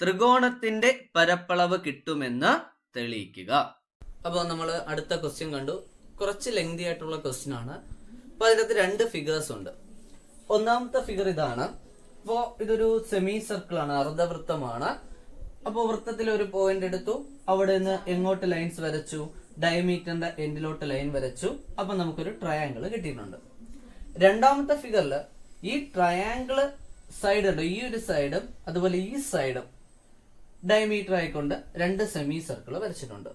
ത്രികോണത്തിന്റെ പരപ്പളവ് കിട്ടുമെന്ന് തെളിയിക്കുക. അപ്പോൾ നമ്മൾ അടുത്ത ക്വസ്റ്റ്യൻ കണ്ടു. കുറച്ച് ലെങ്തി ആയിട്ടുള്ള ക്വസ്റ്റ്യൻ ആണ്. അപ്പൊ അതിനകത്ത് 2 ഫിഗേഴ്സ് ഉണ്ട്. ഒന്നാമത്തെ ഫിഗർ ഇതാണ്. അപ്പോ ഇതൊരു സെമി സർക്കിൾ ആണ്, അർദ്ധവൃത്തമാണ്. അപ്പൊ വൃത്തത്തിൽ ഒരു പോയിന്റ് എടുത്തു, അവിടെ നിന്ന് എങ്ങോട്ട് ലൈൻസ് വരച്ചു, ഡയമീറ്ററിന്റെ എൻഡിലോട്ട് ലൈൻ വരച്ചു. അപ്പൊ നമുക്കൊരു ട്രയാങ്കിൾ കിട്ടിയിട്ടുണ്ട്. രണ്ടാമത്തെ ഫിഗറിൽ ഈ ട്രയാങ്കിള് സൈഡ് ഉണ്ട്, ഈ ഒരു സൈഡും അതുപോലെ ഈ സൈഡും ഡയമീറ്റർ ആയിക്കൊണ്ട് 2 സെമി സർക്കിൾ വരച്ചിട്ടുണ്ട്.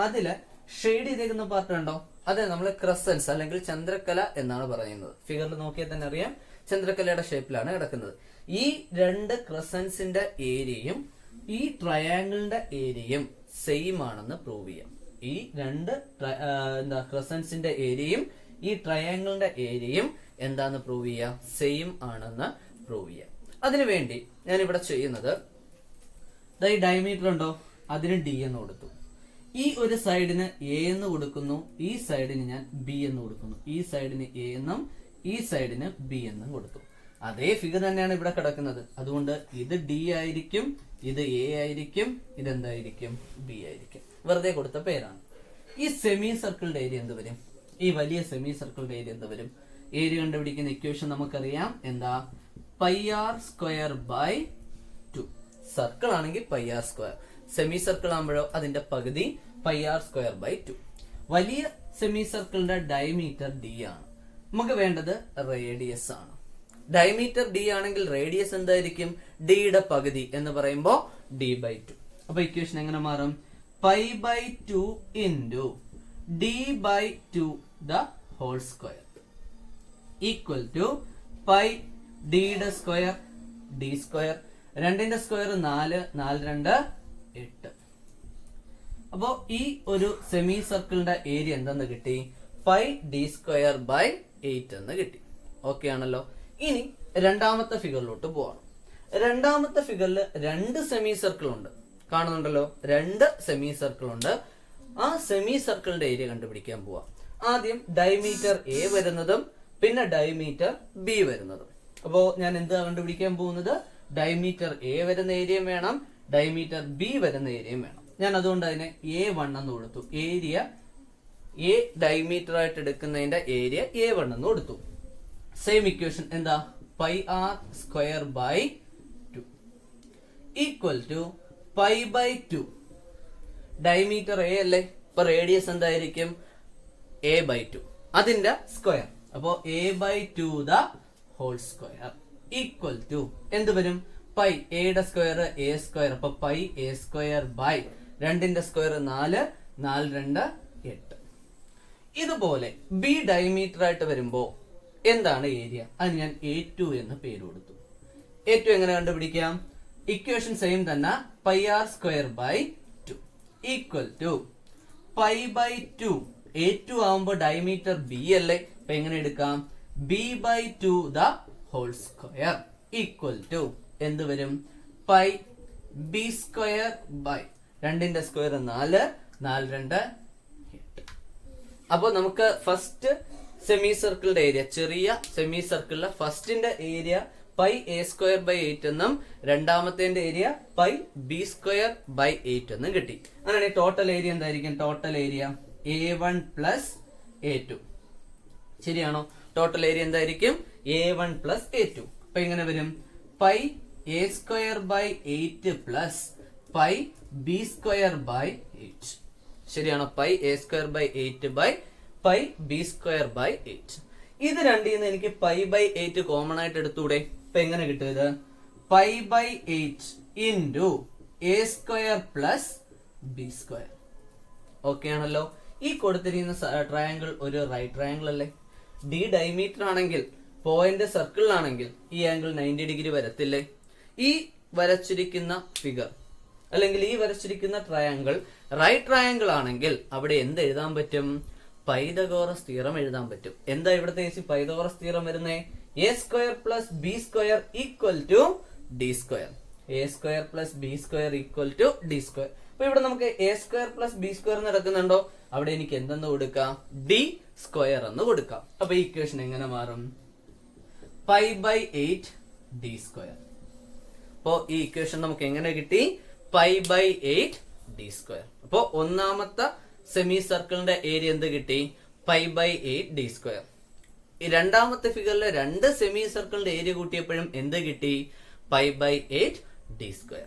അതില് ഷെയ്ഡ് ചെയ്തേക്കുന്ന പാർട്ട് ഉണ്ടോ, അതെ നമ്മൾ ക്രസൻസ് അല്ലെങ്കിൽ ചന്ദ്രക്കല എന്നാണ് പറയുന്നത്. ഫിഗറിൽ നോക്കിയാൽ തന്നെ അറിയാം, ചന്ദ്രക്കലയുടെ ഷേപ്പിലാണ് കിടക്കുന്നത്. ഈ 2 ക്രസൻസിന്റെ ഏരിയയും ഈ ട്രയാങ്കിളിന്റെ ഏരിയയും സെയിം ആണെന്ന് പ്രൂവ് ചെയ്യാം. ഈ 2 ക്രസൻസിന്റെ ഏരിയയും ഈ ട്രയാങ്കിളിന്റെ ഏരിയയും എന്താന്ന് പ്രൂവ് ചെയ്യാം, സെയിം ആണെന്ന് പ്രൂവ് ചെയ്യാം. അതിനുവേണ്ടി ഞാൻ ഇവിടെ ചെയ്യുന്നത്, ഈ ഡയമീറ്റർ ഉണ്ടോ, അതിന് ഡി എന്ന് കൊടുത്തു. ഈ ഒരു സൈഡിന് എ എന്ന് കൊടുക്കുന്നു, ഈ സൈഡിന് ഞാൻ ബി എന്ന് കൊടുക്കുന്നു. ഈ സൈഡിന് എ എന്നും ഈ സൈഡിന് ബി എന്നും കൊടുത്തു. അതേ ഫിഗർ തന്നെയാണ് ഇവിടെ കിടക്കുന്നത്. അതുകൊണ്ട് ഇത് ഡി ആയിരിക്കും, ഇത് എ ആയിരിക്കും, ഇതെന്തായിരിക്കും, ബി ആയിരിക്കും. വെറുതെ കൊടുത്ത പേരാണ്. ഈ സെമി സർക്കിളിന്റെ ഏരിയ എന്ത് വരും, ഈ വലിയ സെമി സർക്കിളിന്റെ ഏരിയ എന്ത് വരും? ഏരിയ കണ്ടുപിടിക്കുന്ന ഇക്വേഷൻ നമുക്കറിയാം. എന്താ? Pi R square by 2. Circle ആണെങ്കിൽ pi R square, semi circle ആകുമ്പോഴോ അതിന്റെ പകുതി പൈ ആർ സ്ക്വയർ ബൈ 2. വലിയ സെമി സർക്കിളിന്റെ ഡയമീറ്റർ ഡി ആണ്. നമുക്ക് വേണ്ടത് റേഡിയസ് ആണ്. ഡയമീറ്റർ ഡി ആണെങ്കിൽ റേഡിയസ് എന്തായിരിക്കും? ഡിയുടെ പകുതി എന്ന് പറയുമ്പോൾ ഡി ബൈ 2. അപ്പൊ ഇക്വേഷൻ എങ്ങനെ മാറും? Pi by 2 into D by 2 the whole square equal to pi ഡിയുടെ സ്ക്വയർ ഡി സ്ക്വയർ, 2ന്റെ സ്ക്വയർ 4, 4 2 8. അപ്പോ ഈ ഒരു സെമി സർക്കിളിന്റെ ഏരിയ എന്തെന്ന് കിട്ടി? പൈ ഡി സ്ക്വയർ ബൈ 8 എന്ന് കിട്ടി. ഓക്കെ ആണല്ലോ. ഇനി രണ്ടാമത്തെ ഫിഗറിലോട്ട് പോവാം. രണ്ടാമത്തെ ഫിഗറിൽ 2 സെമി സർക്കിൾ ഉണ്ട്, കാണുന്നുണ്ടല്ലോ. 2 സെമി സർക്കിൾ ഉണ്ട്. ആ സെമി സർക്കിളിന്റെ ഏരിയ കണ്ടുപിടിക്കാൻ പോവാം. ആദ്യം ഡയമീറ്റർ എ വരുന്നതും പിന്നെ ഡയമീറ്റർ ബി വരുന്നതും. അപ്പോ ഞാൻ എന്താ കണ്ടുപിടിക്കാൻ പോകുന്നത്? ഡയമീറ്റർ എ വരുന്ന ഏരിയയും വേണം, ഡയമീറ്റർ ബി വരുന്ന ഏരിയയും വേണം. ഞാൻ അതുകൊണ്ട് അതിനെ A1 എന്ന് കൊടുത്തു. ഏരിയ എ ഡയമീറ്റർ ആയിട്ട് എടുക്കുന്നതിന്റെ ഏരിയ A1 എന്ന് കൊടുത്തു. സെയിം ഇക്വേഷൻ എന്താ? Pi R square by 2 equal to pi by 2. Diameter A അല്ലേ, ഇപ്പൊ റേഡിയസ് എന്തായിരിക്കും? എ ബൈ 2, അതിന്റെ സ്ക്വയർ. അപ്പോ A by 2 the whole square equal to എന്ത് വരും? പൈ എയുടെ സ്ക്വയർ എ സ്ക്വയർ, അപ്പൊ പൈ എ സ്ക്വയർ ബൈ 2ന്റെ സ്ക്വയർ 4, 4 2 8. ഇതുപോലെ ബി ഡയമീറ്റർ ആയിട്ട് വരുമ്പോ എന്താണ് ഏരിയ? അത് ഞാൻ A2 എന്ന് പേര് കൊടുത്തു. A2 എങ്ങനെ കണ്ടുപിടിക്കാം? ഇക്വേഷൻ സെയിം തന്നെ, pi R square by 2 equal to pi by 2. A2 ആവുമ്പോ ഡയമീറ്റർ ബി അല്ലേ, അപ്പൊ എങ്ങനെ എടുക്കാം? B by 2 the whole square equal to എന്ത് വരും? പൈ ബി സ്ക്വയർ ബൈ 2ന്റെ സ്ക്വയർ 4, 4 2 8. അപ്പൊ നമുക്ക് ഫസ്റ്റ് സെമി സർക്കിളിന്റെ ഏരിയ, ചെറിയ സെമി സർക്കിളിലെ ഫസ്റ്റിന്റെ area pi A square by 8 എന്നും രണ്ടാമത്തെ area pi B square by 8 എന്നും കിട്ടി. അങ്ങനെ ടോട്ടൽ ഏരിയ എന്തായിരിക്കും? Total area A1 plus A2. ശരിയാണോ? ടോട്ടൽ ഏരിയ എന്തായിരിക്കും? A1 plus A2. അപ്പൊ എങ്ങനെ വരും? Pi A square by 8 plus pi B square by 8. ശരിയാണോ? Pi A square by 8 by pi B square by 8. ഇത് രണ്ടിൽ നിന്ന് എനിക്ക് പൈ ബൈ 8 കോമൺ ആയിട്ട് എടുത്തൂടെ? ഇപ്പൊ എങ്ങനെ കിട്ടും ഇത്? Pi by 8 into A square plus B square. Okay ആണല്ലോ. ഈ കൊടുത്തിരിക്കുന്ന ട്രയാങ്കിൾ ഒരു റൈറ്റ് ട്രയാങ്കിൾ അല്ലേ? ഡി ഡയമീറ്റർ ആണെങ്കിൽ, പോയിന്റ് സർക്കിളിലാണെങ്കിൽ ഈ ആംഗിൾ 90 ഡിഗ്രി വരത്തില്ലേ? ഈ വരച്ചിരിക്കുന്ന ഫിഗർ അല്ലെങ്കിൽ ഈ വരച്ചിരിക്കുന്ന ട്രയാങ്കിൾ റൈറ്റ് ട്രയാങ്കിൾ ആണെങ്കിൽ അവിടെ എന്ത് എഴുതാൻ പറ്റും? പൈതഗോറസ് തിയറം എഴുതാൻ പറ്റും. എന്താ ഇവിടുത്തെ പൈതഗോറസ് തിയറം വരുന്നേ? A square plus B square equal to D square. A square plus B square equal to D square. അപ്പൊ ഇവിടെ നമുക്ക് A square plus B square നടക്കുന്നുണ്ടോ? അവിടെ എനിക്ക് എന്തെന്ന് കൊടുക്കാം? ഡി സ്ക്വയർ എന്ന് കൊടുക്കാം. അപ്പൊ ഈ ഇക്വേഷൻ എങ്ങനെ മാറും? Pi by 8 D square. അപ്പോ ഈ ഇക്വേഷൻ നമുക്ക് എങ്ങനെ കിട്ടി? Pi by 8 D square. അപ്പോ ഒന്നാമത്തെ സെമി സർക്കിളിന്റെ ഏരിയ എന്ത് കിട്ടി? π/8d². ഈ രണ്ടാമത്തെ ഫിഗറിലെ രണ്ട് സെമി സർക്കിളിന്റെ ഏരിയ കൂട്ടിയപ്പോഴും എന്ത് കിട്ടി? π/8d².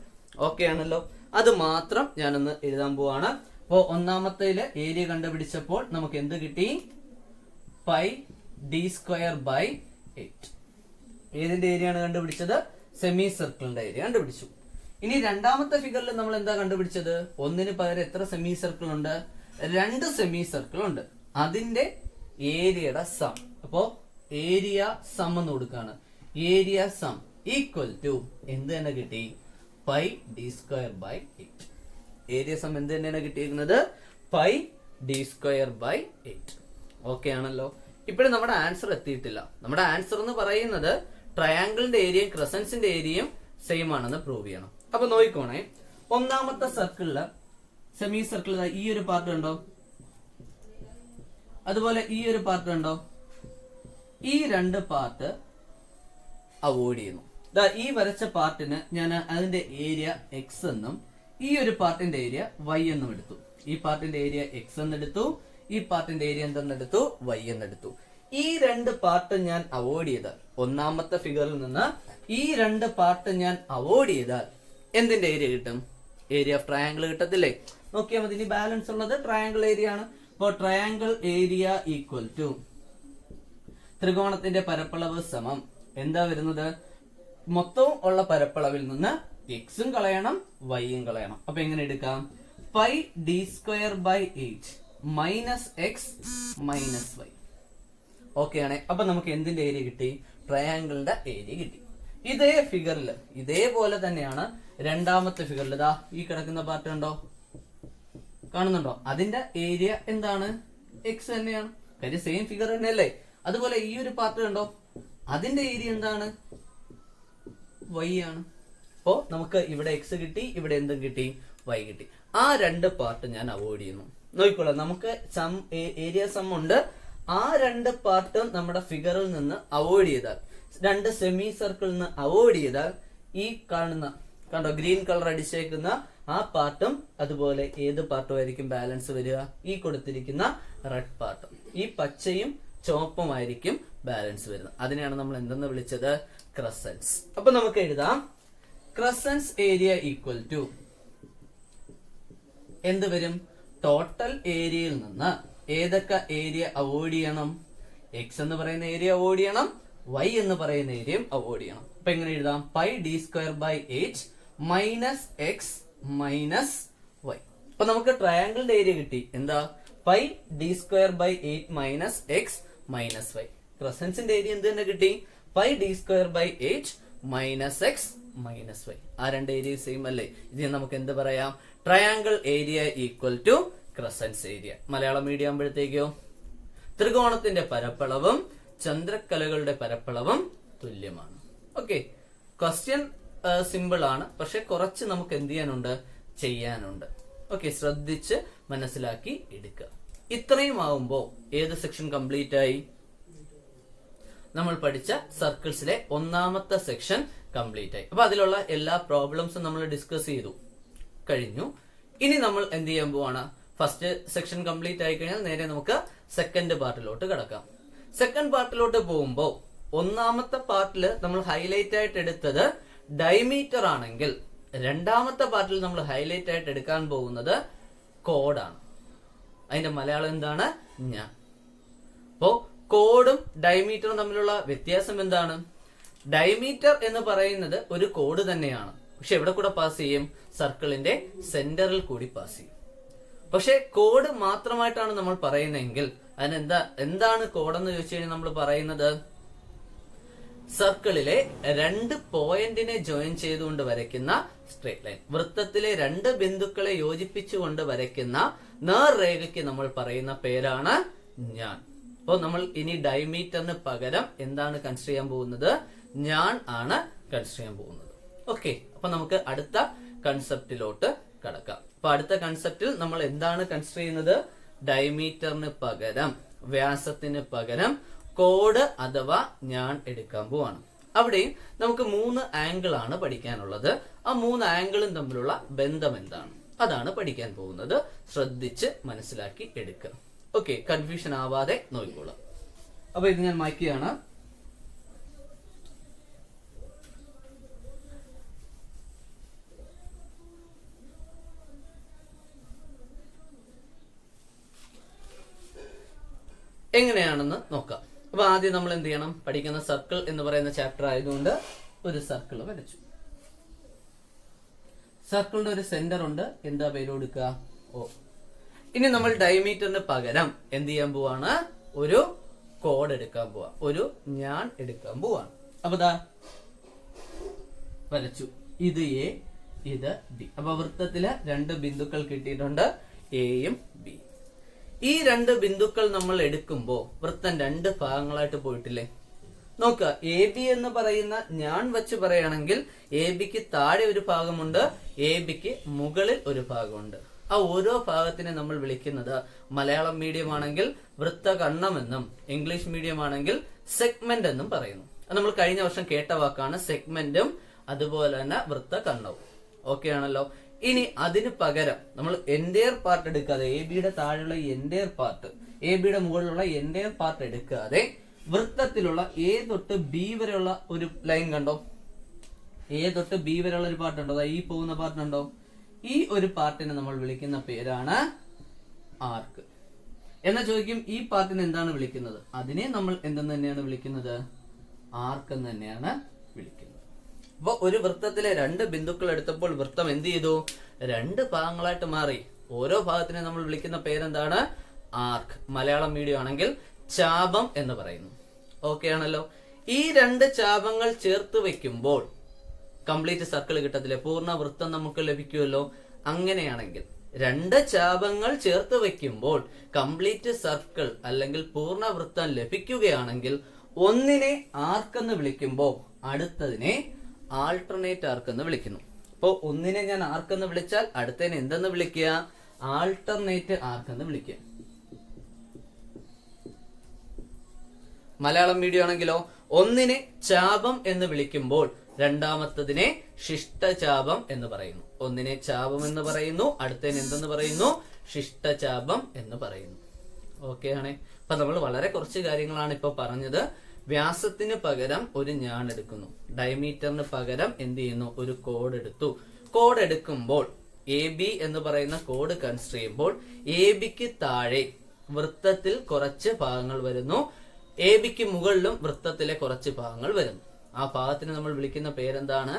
ഓക്കെ ആണല്ലോ. അത് മാത്രം ഞാനൊന്ന് എഴുതാൻ പോവാണ്. അപ്പോ ഒന്നാമത്തേല് ഏരിയ കണ്ടുപിടിച്ചപ്പോൾ നമുക്ക് എന്ത് കിട്ടി? πd²/8. ഏതിന്റെ ഏരിയ ആണ് കണ്ടുപിടിച്ചത്? സെമി സർക്കിളിന്റെ ഏരിയ കണ്ടുപിടിച്ചു. ഇനി രണ്ടാമത്തെ ഫിഗറിൽ നമ്മൾ എന്താ കണ്ടുപിടിച്ചത്? ഒന്നിന് പകരം എത്ര സെമി സർക്കിൾ ഉണ്ട്? 2 സെമി സർക്കിൾ ഉണ്ട്. അതിന്റെ ഏരിയയുടെ സം. അപ്പോ ഏരിയ സം എന്ന് കൊടുക്കാണ്. ഏരിയ സം ഈക്വൽ ടു എന്ത് തന്നെ കിട്ടി? πd²/8. ഏരിയ സം എന്ത് തന്നെയാണ് കിട്ടിയിരിക്കുന്നത്? πd²/8. ഓക്കെ ആണല്ലോ. ഇപ്പോഴും നമ്മുടെ ആൻസർ എത്തിയിട്ടില്ല. നമ്മുടെ ആൻസർ എന്ന് പറയുന്നത് ട്രയാങ്കിളിന്റെ ഏരിയയും ക്രസൻസിന്റെ ഏരിയയും സെയിം ആണെന്ന് പ്രൂവ് ചെയ്യണം. അപ്പൊ നോക്കിക്കോണേ, ഒന്നാമത്തെ സർക്കിളില് സെമി സർക്കിൾ ഈ ഒരു പാർട്ട് ഉണ്ടോ? അതുപോലെ ഈ ഒരു പാർട്ട് ഉണ്ടോ? ഈ രണ്ട് പാർട്ട് അവോയ്ഡ് ചെയ്യുന്നു. ഈ വരച്ച പാർട്ടിന് ഞാൻ അതിന്റെ ഏരിയ എക്സ് എന്നും ഈ ഒരു പാർട്ടിന്റെ ഏരിയ വൈ എന്നും എടുത്തു. ഈ പാർട്ടിന്റെ ഏരിയ എക്സ് എന്നെടുത്തു, ഈ പാർട്ടിന്റെ ഏരിയ എന്തെന്നെടുത്തു? വൈ എന്നെടുത്തു. ഈ രണ്ട് പാർട്ട് ഞാൻ അവോയ്ഡ് ചെയ്താൽ, ഒന്നാമത്തെ ഫിഗറിൽ നിന്ന് ഈ രണ്ട് പാർട്ട് ഞാൻ അവോയ്ഡ് ചെയ്താൽ എന്തിന്റെ ഏരിയ കിട്ടും? ഏരിയ ഓഫ് ട്രയാങ്കിൾ കിട്ടത്തില്ലേ? നോക്കിയാൽ മതി. ഇനി ബാലൻസ് ഉള്ളത് ട്രയാങ്കിൾ ഏരിയ ആണ്. അപ്പോൾ ട്രയാങ്കിൾ ഏരിയ ഈക്വൽ ടു ത്രികോണത്തിന്റെ പരപ്പളവ് സമം എന്താ വരുന്നത്? മൊത്തം ഉള്ള പരപ്പളവിൽ നിന്ന് എക്സും കളയണം, വൈയും കളയണം. അപ്പൊ എങ്ങനെ എടുക്കാം? πd²/8 minus X minus Y. Okay ആണ്. അപ്പൊ നമുക്ക് എന്തിന്റെ ഏരിയ കിട്ടി? ട്രയാങ്കിളിന്റെ ഏരിയ കിട്ടി. ഇതേ ഫിഗറിൽ ഇതേപോലെ തന്നെയാണ് രണ്ടാമത്തെ ഫിഗറിൽ. ഇതാ ഈ കിടക്കുന്ന പാർട്ട് ഉണ്ടോ? കാണുന്നുണ്ടോ? അതിന്റെ ഏരിയ എന്താണ്? എക്സ് തന്നെയാണ്. കാര്യം സെയിം ഫിഗർ തന്നെയല്ലേ. അതുപോലെ ഈ ഒരു പാർട്ട് കണ്ടോ? അതിന്റെ ഏരിയ എന്താണ്? വൈ ആണ്. അപ്പോ നമുക്ക് ഇവിടെ എക്സ് കിട്ടി, ഇവിടെ എന്തും കിട്ടി? വൈ കിട്ടി. ആ രണ്ട് പാർട്ട് ഞാൻ അവോയ്ഡ് ചെയ്യുന്നു. നോക്കിക്കോളാം, നമുക്ക് സം ഏരിയ സം ഉണ്ട്. ആ രണ്ട് പാർട്ടും നമ്മുടെ ഫിഗറിൽ നിന്ന് അവോയ്ഡ് ചെയ്താൽ, രണ്ട് സെമി സർക്കിളിൽ നിന്ന് അവോയ്ഡ് ചെയ്താൽ ഈ കാണുന്ന കണ്ടോ ഗ്രീൻ കളർ അടിച്ചേക്കുന്ന ആ പാർട്ടും അതുപോലെ ഏത് പാർട്ടും ആയിരിക്കും ബാലൻസ് വരിക? ഈ കൊടുത്തിരിക്കുന്ന റെഡ് പാർട്ടും. ഈ പച്ചയും ചുവപ്പുമായിരിക്കും ബാലൻസ് വരുന്നത്. അതിനെയാണ് നമ്മൾ എന്തെന്ന് വിളിച്ചത്? ക്രസൻസ്. അപ്പൊ നമുക്ക് എഴുതാം ക്രസൻസ് ഏരിയ ഈക്വൽ ടു എന്ത് വരും? ടോട്ടൽ ഏരിയയിൽ നിന്ന് ഏതൊക്കെ ഏരിയ അവോയ്ഡ് ചെയ്യണം? എക്സ് എന്ന് പറയുന്ന ഏരിയ അവോയ്ഡ് ചെയ്യണം, വൈ എന്ന് പറയുന്ന ഏരിയയും അവോയ്ഡ് ചെയ്യണം. അപ്പൊ എങ്ങനെ എഴുതാം? πd²/8 minus X minus Y. അപ്പൊ നമുക്ക് ട്രയാങ്കിളിന്റെ ഏരിയ കിട്ടി. എന്താ? πd²/8 minus X minus Y. ക്രസൻസിന്റെ ഏരിയ എന്ത് തന്നെ കിട്ടി? πd²/8 minus X minus Y. ആ രണ്ട് ഏരിയ സെയിം അല്ലേ? ഇതിന് നമുക്ക് എന്ത് പറയാം? Triangle area equal to crescents area. Malayalam medium ആകുമ്പോഴത്തേക്കോ ത്രികോണത്തിന്റെ പരപ്പളവും ചന്ദ്രക്കലകളുടെ പരപ്പളവും തുല്യമാണ്. ഓക്കെ, ക്വസ്റ്റ്യൻ സിമ്പിൾ ആണ്, പക്ഷെ കുറച്ച് നമുക്ക് എന്ത് ചെയ്യാനുണ്ട്? ചെയ്യാനുണ്ട്. ഓക്കെ, ശ്രദ്ധിച്ച് മനസ്സിലാക്കി എടുക്കുക. ഇത്രയും ആവുമ്പോ ഏത് സെക്ഷൻ കംപ്ലീറ്റ് ആയി? നമ്മൾ പഠിച്ച സർക്കിൾസിലെ ഒന്നാമത്തെ സെക്ഷൻ കംപ്ലീറ്റ് ആയി. അപ്പൊ അതിലുള്ള എല്ലാ പ്രോബ്ലംസും നമ്മൾ ഡിസ്കസ് ചെയ്തു കഴിഞ്ഞു. ഇനി നമ്മൾ എന്ത് ചെയ്യാൻ പോവാണ്? ഫസ്റ്റ് സെക്ഷൻ കംപ്ലീറ്റ് ആയി കഴിഞ്ഞാൽ നേരെ നമുക്ക് സെക്കൻഡ് പാർട്ടിലോട്ട് കിടക്കാം. സെക്കൻഡ് പാർട്ടിലോട്ട് പോകുമ്പോൾ ഒന്നാമത്തെ പാർട്ടിൽ നമ്മൾ ഹൈലൈറ്റ് ആയിട്ട് എടുത്തത് ഡയമീറ്റർ ആണെങ്കിൽ രണ്ടാമത്തെ പാർട്ടിൽ നമ്മൾ ഹൈലൈറ്റ് ആയിട്ട് എടുക്കാൻ പോകുന്നത് കോഡാണ്. അതിന്റെ മലയാളം എന്താണ്? ഞാൻ. അപ്പോ കോഡും ഡയമീറ്ററും തമ്മിലുള്ള വ്യത്യാസം എന്താണ്? ഡയമീറ്റർ എന്ന് പറയുന്നത് ഒരു കോഡ് തന്നെയാണ്, പക്ഷെ എവിടെ കൂടെ പാസ് ചെയ്യും? സർക്കിളിന്റെ സെന്ററിൽ കൂടി പാസ് ചെയ്യും. പക്ഷെ കോഡ് മാത്രമായിട്ടാണ് നമ്മൾ പറയുന്നതെങ്കിൽ എന്താണ് കോഡെന്ന് ചോദിച്ചു കഴിഞ്ഞാൽ നമ്മൾ പറയുന്നത് സർക്കിളിലെ രണ്ട് പോയിന്റിനെ ജോയിൻ ചെയ്തുകൊണ്ട് വരയ്ക്കുന്ന സ്ട്രേറ്റ് ലൈൻ, വൃത്തത്തിലെ രണ്ട് ബിന്ദുക്കളെ യോജിപ്പിച്ചുകൊണ്ട് വരയ്ക്കുന്ന നേർരേഖയ്ക്ക് നമ്മൾ പറയുന്ന പേരാണ് ഞാൻ. അപ്പോൾ നമ്മൾ ഇനി ഡയമീറ്ററിന് പകരം എന്താണ് കൺസിഡർ ചെയ്യാൻ പോകുന്നത്? ഞാൻ ആണ് കൺസിഡർ ചെയ്യാൻ പോകുന്നത്. ഓക്കെ, അപ്പൊ നമുക്ക് അടുത്ത കൺസെപ്റ്റിലോട്ട് കടക്കാം. അപ്പൊ അടുത്ത കൺസെപ്റ്റിൽ നമ്മൾ എന്താണ് കൺസിഡർ ചെയ്യുന്നത്? ഡയമീറ്ററിന് പകരം, വ്യാസത്തിന് പകരം കോഡ് അഥവാ ഞാൻ എടുക്കാൻ പോവാണ്. അവിടെയും നമുക്ക് 3 ആംഗിൾ ആണ് പഠിക്കാനുള്ളത്. ആ 3 ആംഗിളും തമ്മിലുള്ള ബന്ധം എന്താണ്? അതാണ് പഠിക്കാൻ പോകുന്നത്. ശ്രദ്ധിച്ച് മനസ്സിലാക്കി എടുക്കുക. ഓക്കെ, കൺഫ്യൂഷൻ ആവാതെ നോക്കിക്കോളാം. അപ്പൊ ഇത് ഞാൻ മാറ്റിയാണ്. എങ്ങനെയാണെന്ന് നോക്കാം. അപ്പൊ ആദ്യം നമ്മൾ എന്ത് ചെയ്യണം? പഠിക്കുന്ന സർക്കിൾ എന്ന് പറയുന്ന ചാപ്റ്റർ ആയതുകൊണ്ട് ഒരു സർക്കിൾ വരച്ചു. സർക്കിളിന്റെ ഒരു സെന്റർ ഉണ്ട്. എന്താ പേര് കൊടുക്കുക? ഓ. ഇനി നമ്മൾ ഡയമീറ്ററിന് പകരം എന്ത് ചെയ്യാൻ പോവാണ്? ഒരു കോഡ് എടുക്കാൻ പോവാ, ഒരു ഞാൻ എടുക്കാൻ പോവാണ്. അപ്പൊ ദാ വരച്ചു. ഇത് എ, ഇത് ബി. അപ്പൊ വൃത്തത്തില് രണ്ട് ബിന്ദുക്കൾ കിട്ടിയിട്ടുണ്ട്, എയും ബി. ഈ രണ്ട് ബിന്ദുക്കൾ നമ്മൾ എടുക്കുമ്പോ വൃത്തം രണ്ട് ഭാഗങ്ങളായിട്ട് പോയിട്ടില്ലേ? നോക്കുക, എ ബി എന്ന് പറയുന്ന ഞാൻ വെച്ച് പറയുകയാണെങ്കിൽ എ ബിക്ക് താഴെ ഒരു ഭാഗമുണ്ട്, എ ബിക്ക് മുകളിൽ ഒരു ഭാഗമുണ്ട്. ആ ഓരോ ഭാഗത്തിനെ നമ്മൾ വിളിക്കുന്നത് മലയാളം മീഡിയം ആണെങ്കിൽ വൃത്തഖണ്ഡമെന്നും ഇംഗ്ലീഷ് മീഡിയം ആണെങ്കിൽ സെഗ്മെന്റ് എന്നും പറയുന്നു. അത് നമ്മൾ കഴിഞ്ഞ വർഷം കേട്ട വാക്കാണ്, സെഗ്മെന്റും അതുപോലെ തന്നെ വൃത്തഖണ്ഡവും. ഓക്കെ ആണല്ലോ. ഇനി അതിന് പകരം നമ്മൾ എൻഡയർ പാർട്ട് എടുക്കാതെ, എ ബിയുടെ താഴെയുള്ള എൻഡയർ പാർട്ട്, എ ബിയുടെ മുകളിലുള്ള എൻഡയർ പാർട്ട് എടുക്കാതെ വൃത്തത്തിലുള്ള എ തൊട്ട് ബി വരെയുള്ള ഒരു ലൈൻ കണ്ടോ? എ തൊട്ട് ബി വരെയുള്ള ഒരു പാർട്ട് ഉണ്ടോ? ഈ പോകുന്ന പാർട്ട് ഉണ്ടോ? ഈ ഒരു പാർട്ടിനെ നമ്മൾ വിളിക്കുന്ന പേരാണ് ആർക്ക്. എന്നാ ചോദിക്കും, ഈ പാർട്ടിനെ എന്താണ് വിളിക്കുന്നത്? അതിനെ നമ്മൾ എന്തെന്ന് തന്നെയാണ് വിളിക്കുന്നത്? ആർക്ക് എന്ന് തന്നെയാണ് വിളിക്കുന്നത്. അപ്പൊ ഒരു വൃത്തത്തിലെ രണ്ട് ബിന്ദുക്കൾ എടുത്തപ്പോൾ വൃത്തം എന്ത് ചെയ്തു? രണ്ട് ഭാഗങ്ങളായിട്ട് മാറി. ഓരോ ഭാഗത്തിനെ നമ്മൾ വിളിക്കുന്ന പേരെന്താണ്? ആർക്ക്. മലയാളം മീഡിയം ആണെങ്കിൽ ചാപം എന്ന് പറയുന്നു. ഓക്കെ ആണല്ലോ. ഈ രണ്ട് ചാപങ്ങൾ ചേർത്ത് വെക്കുമ്പോൾ കംപ്ലീറ്റ് സർക്കിൾ കിട്ടത്തില്ലേ? പൂർണ്ണ വൃത്തം നമുക്ക് ലഭിക്കുമല്ലോ. അങ്ങനെയാണെങ്കിൽ രണ്ട് ചാപങ്ങൾ ചേർത്ത് വെക്കുമ്പോൾ കംപ്ലീറ്റ് സർക്കിൾ അല്ലെങ്കിൽ പൂർണ്ണ വൃത്തം ലഭിക്കുകയാണെങ്കിൽ ഒന്നിനെ ആർക്കെന്ന് വിളിക്കുമ്പോൾ അടുത്തതിനെ ആൾട്ടർനേറ്റ് ആർക്കെന്ന് വിളിക്കുന്നു. അപ്പോ ഒന്നിനെ ഞാൻ ആർക്കെന്ന് വിളിച്ചാൽ അടുത്തതിനെ എന്തെന്ന് വിളിക്കുക? ആൾട്ടർനേറ്റ് ആർക്കെന്ന് വിളിക്കുക. മലയാളം മീഡിയം ആണെങ്കിലോ ഒന്നിനെ ചാപം എന്ന് വിളിക്കുമ്പോൾ രണ്ടാമത്തതിനെ ശിഷ്ടചാപം എന്ന് പറയുന്നു. ഒന്നിനെ ചാപം എന്ന് പറയുന്നു, അടുത്തതിനെ എന്തെന്ന് പറയുന്നു? ശിഷ്ടചാപം എന്ന് പറയുന്നു. ഓക്കെ ആണേ. അപ്പൊ നമ്മൾ വളരെ കുറച്ച് കാര്യങ്ങളാണ് ഇപ്പൊ പറഞ്ഞത്. വ്യാസത്തിന് പകരം ഒരു ഞാൻ എടുക്കുന്നു, ഡയമീറ്ററിന് പകരം എന്ത് ചെയ്യുന്നു? ഒരു കോഡ് എടുത്തു. കോഡ് എടുക്കുമ്പോൾ എ ബി എന്ന് പറയുന്ന കോഡ് കൺസിഡർ ചെയ്യുമ്പോൾ എ ബിക്ക് താഴെ വൃത്തത്തിൽ കുറച്ച് ഭാഗങ്ങൾ വരുന്നു, എ ബിക്ക് മുകളിലും വൃത്തത്തിലെ കുറച്ച് ഭാഗങ്ങൾ വരുന്നു. ആ ഭാഗത്തിന് നമ്മൾ വിളിക്കുന്ന പേരെന്താണ്?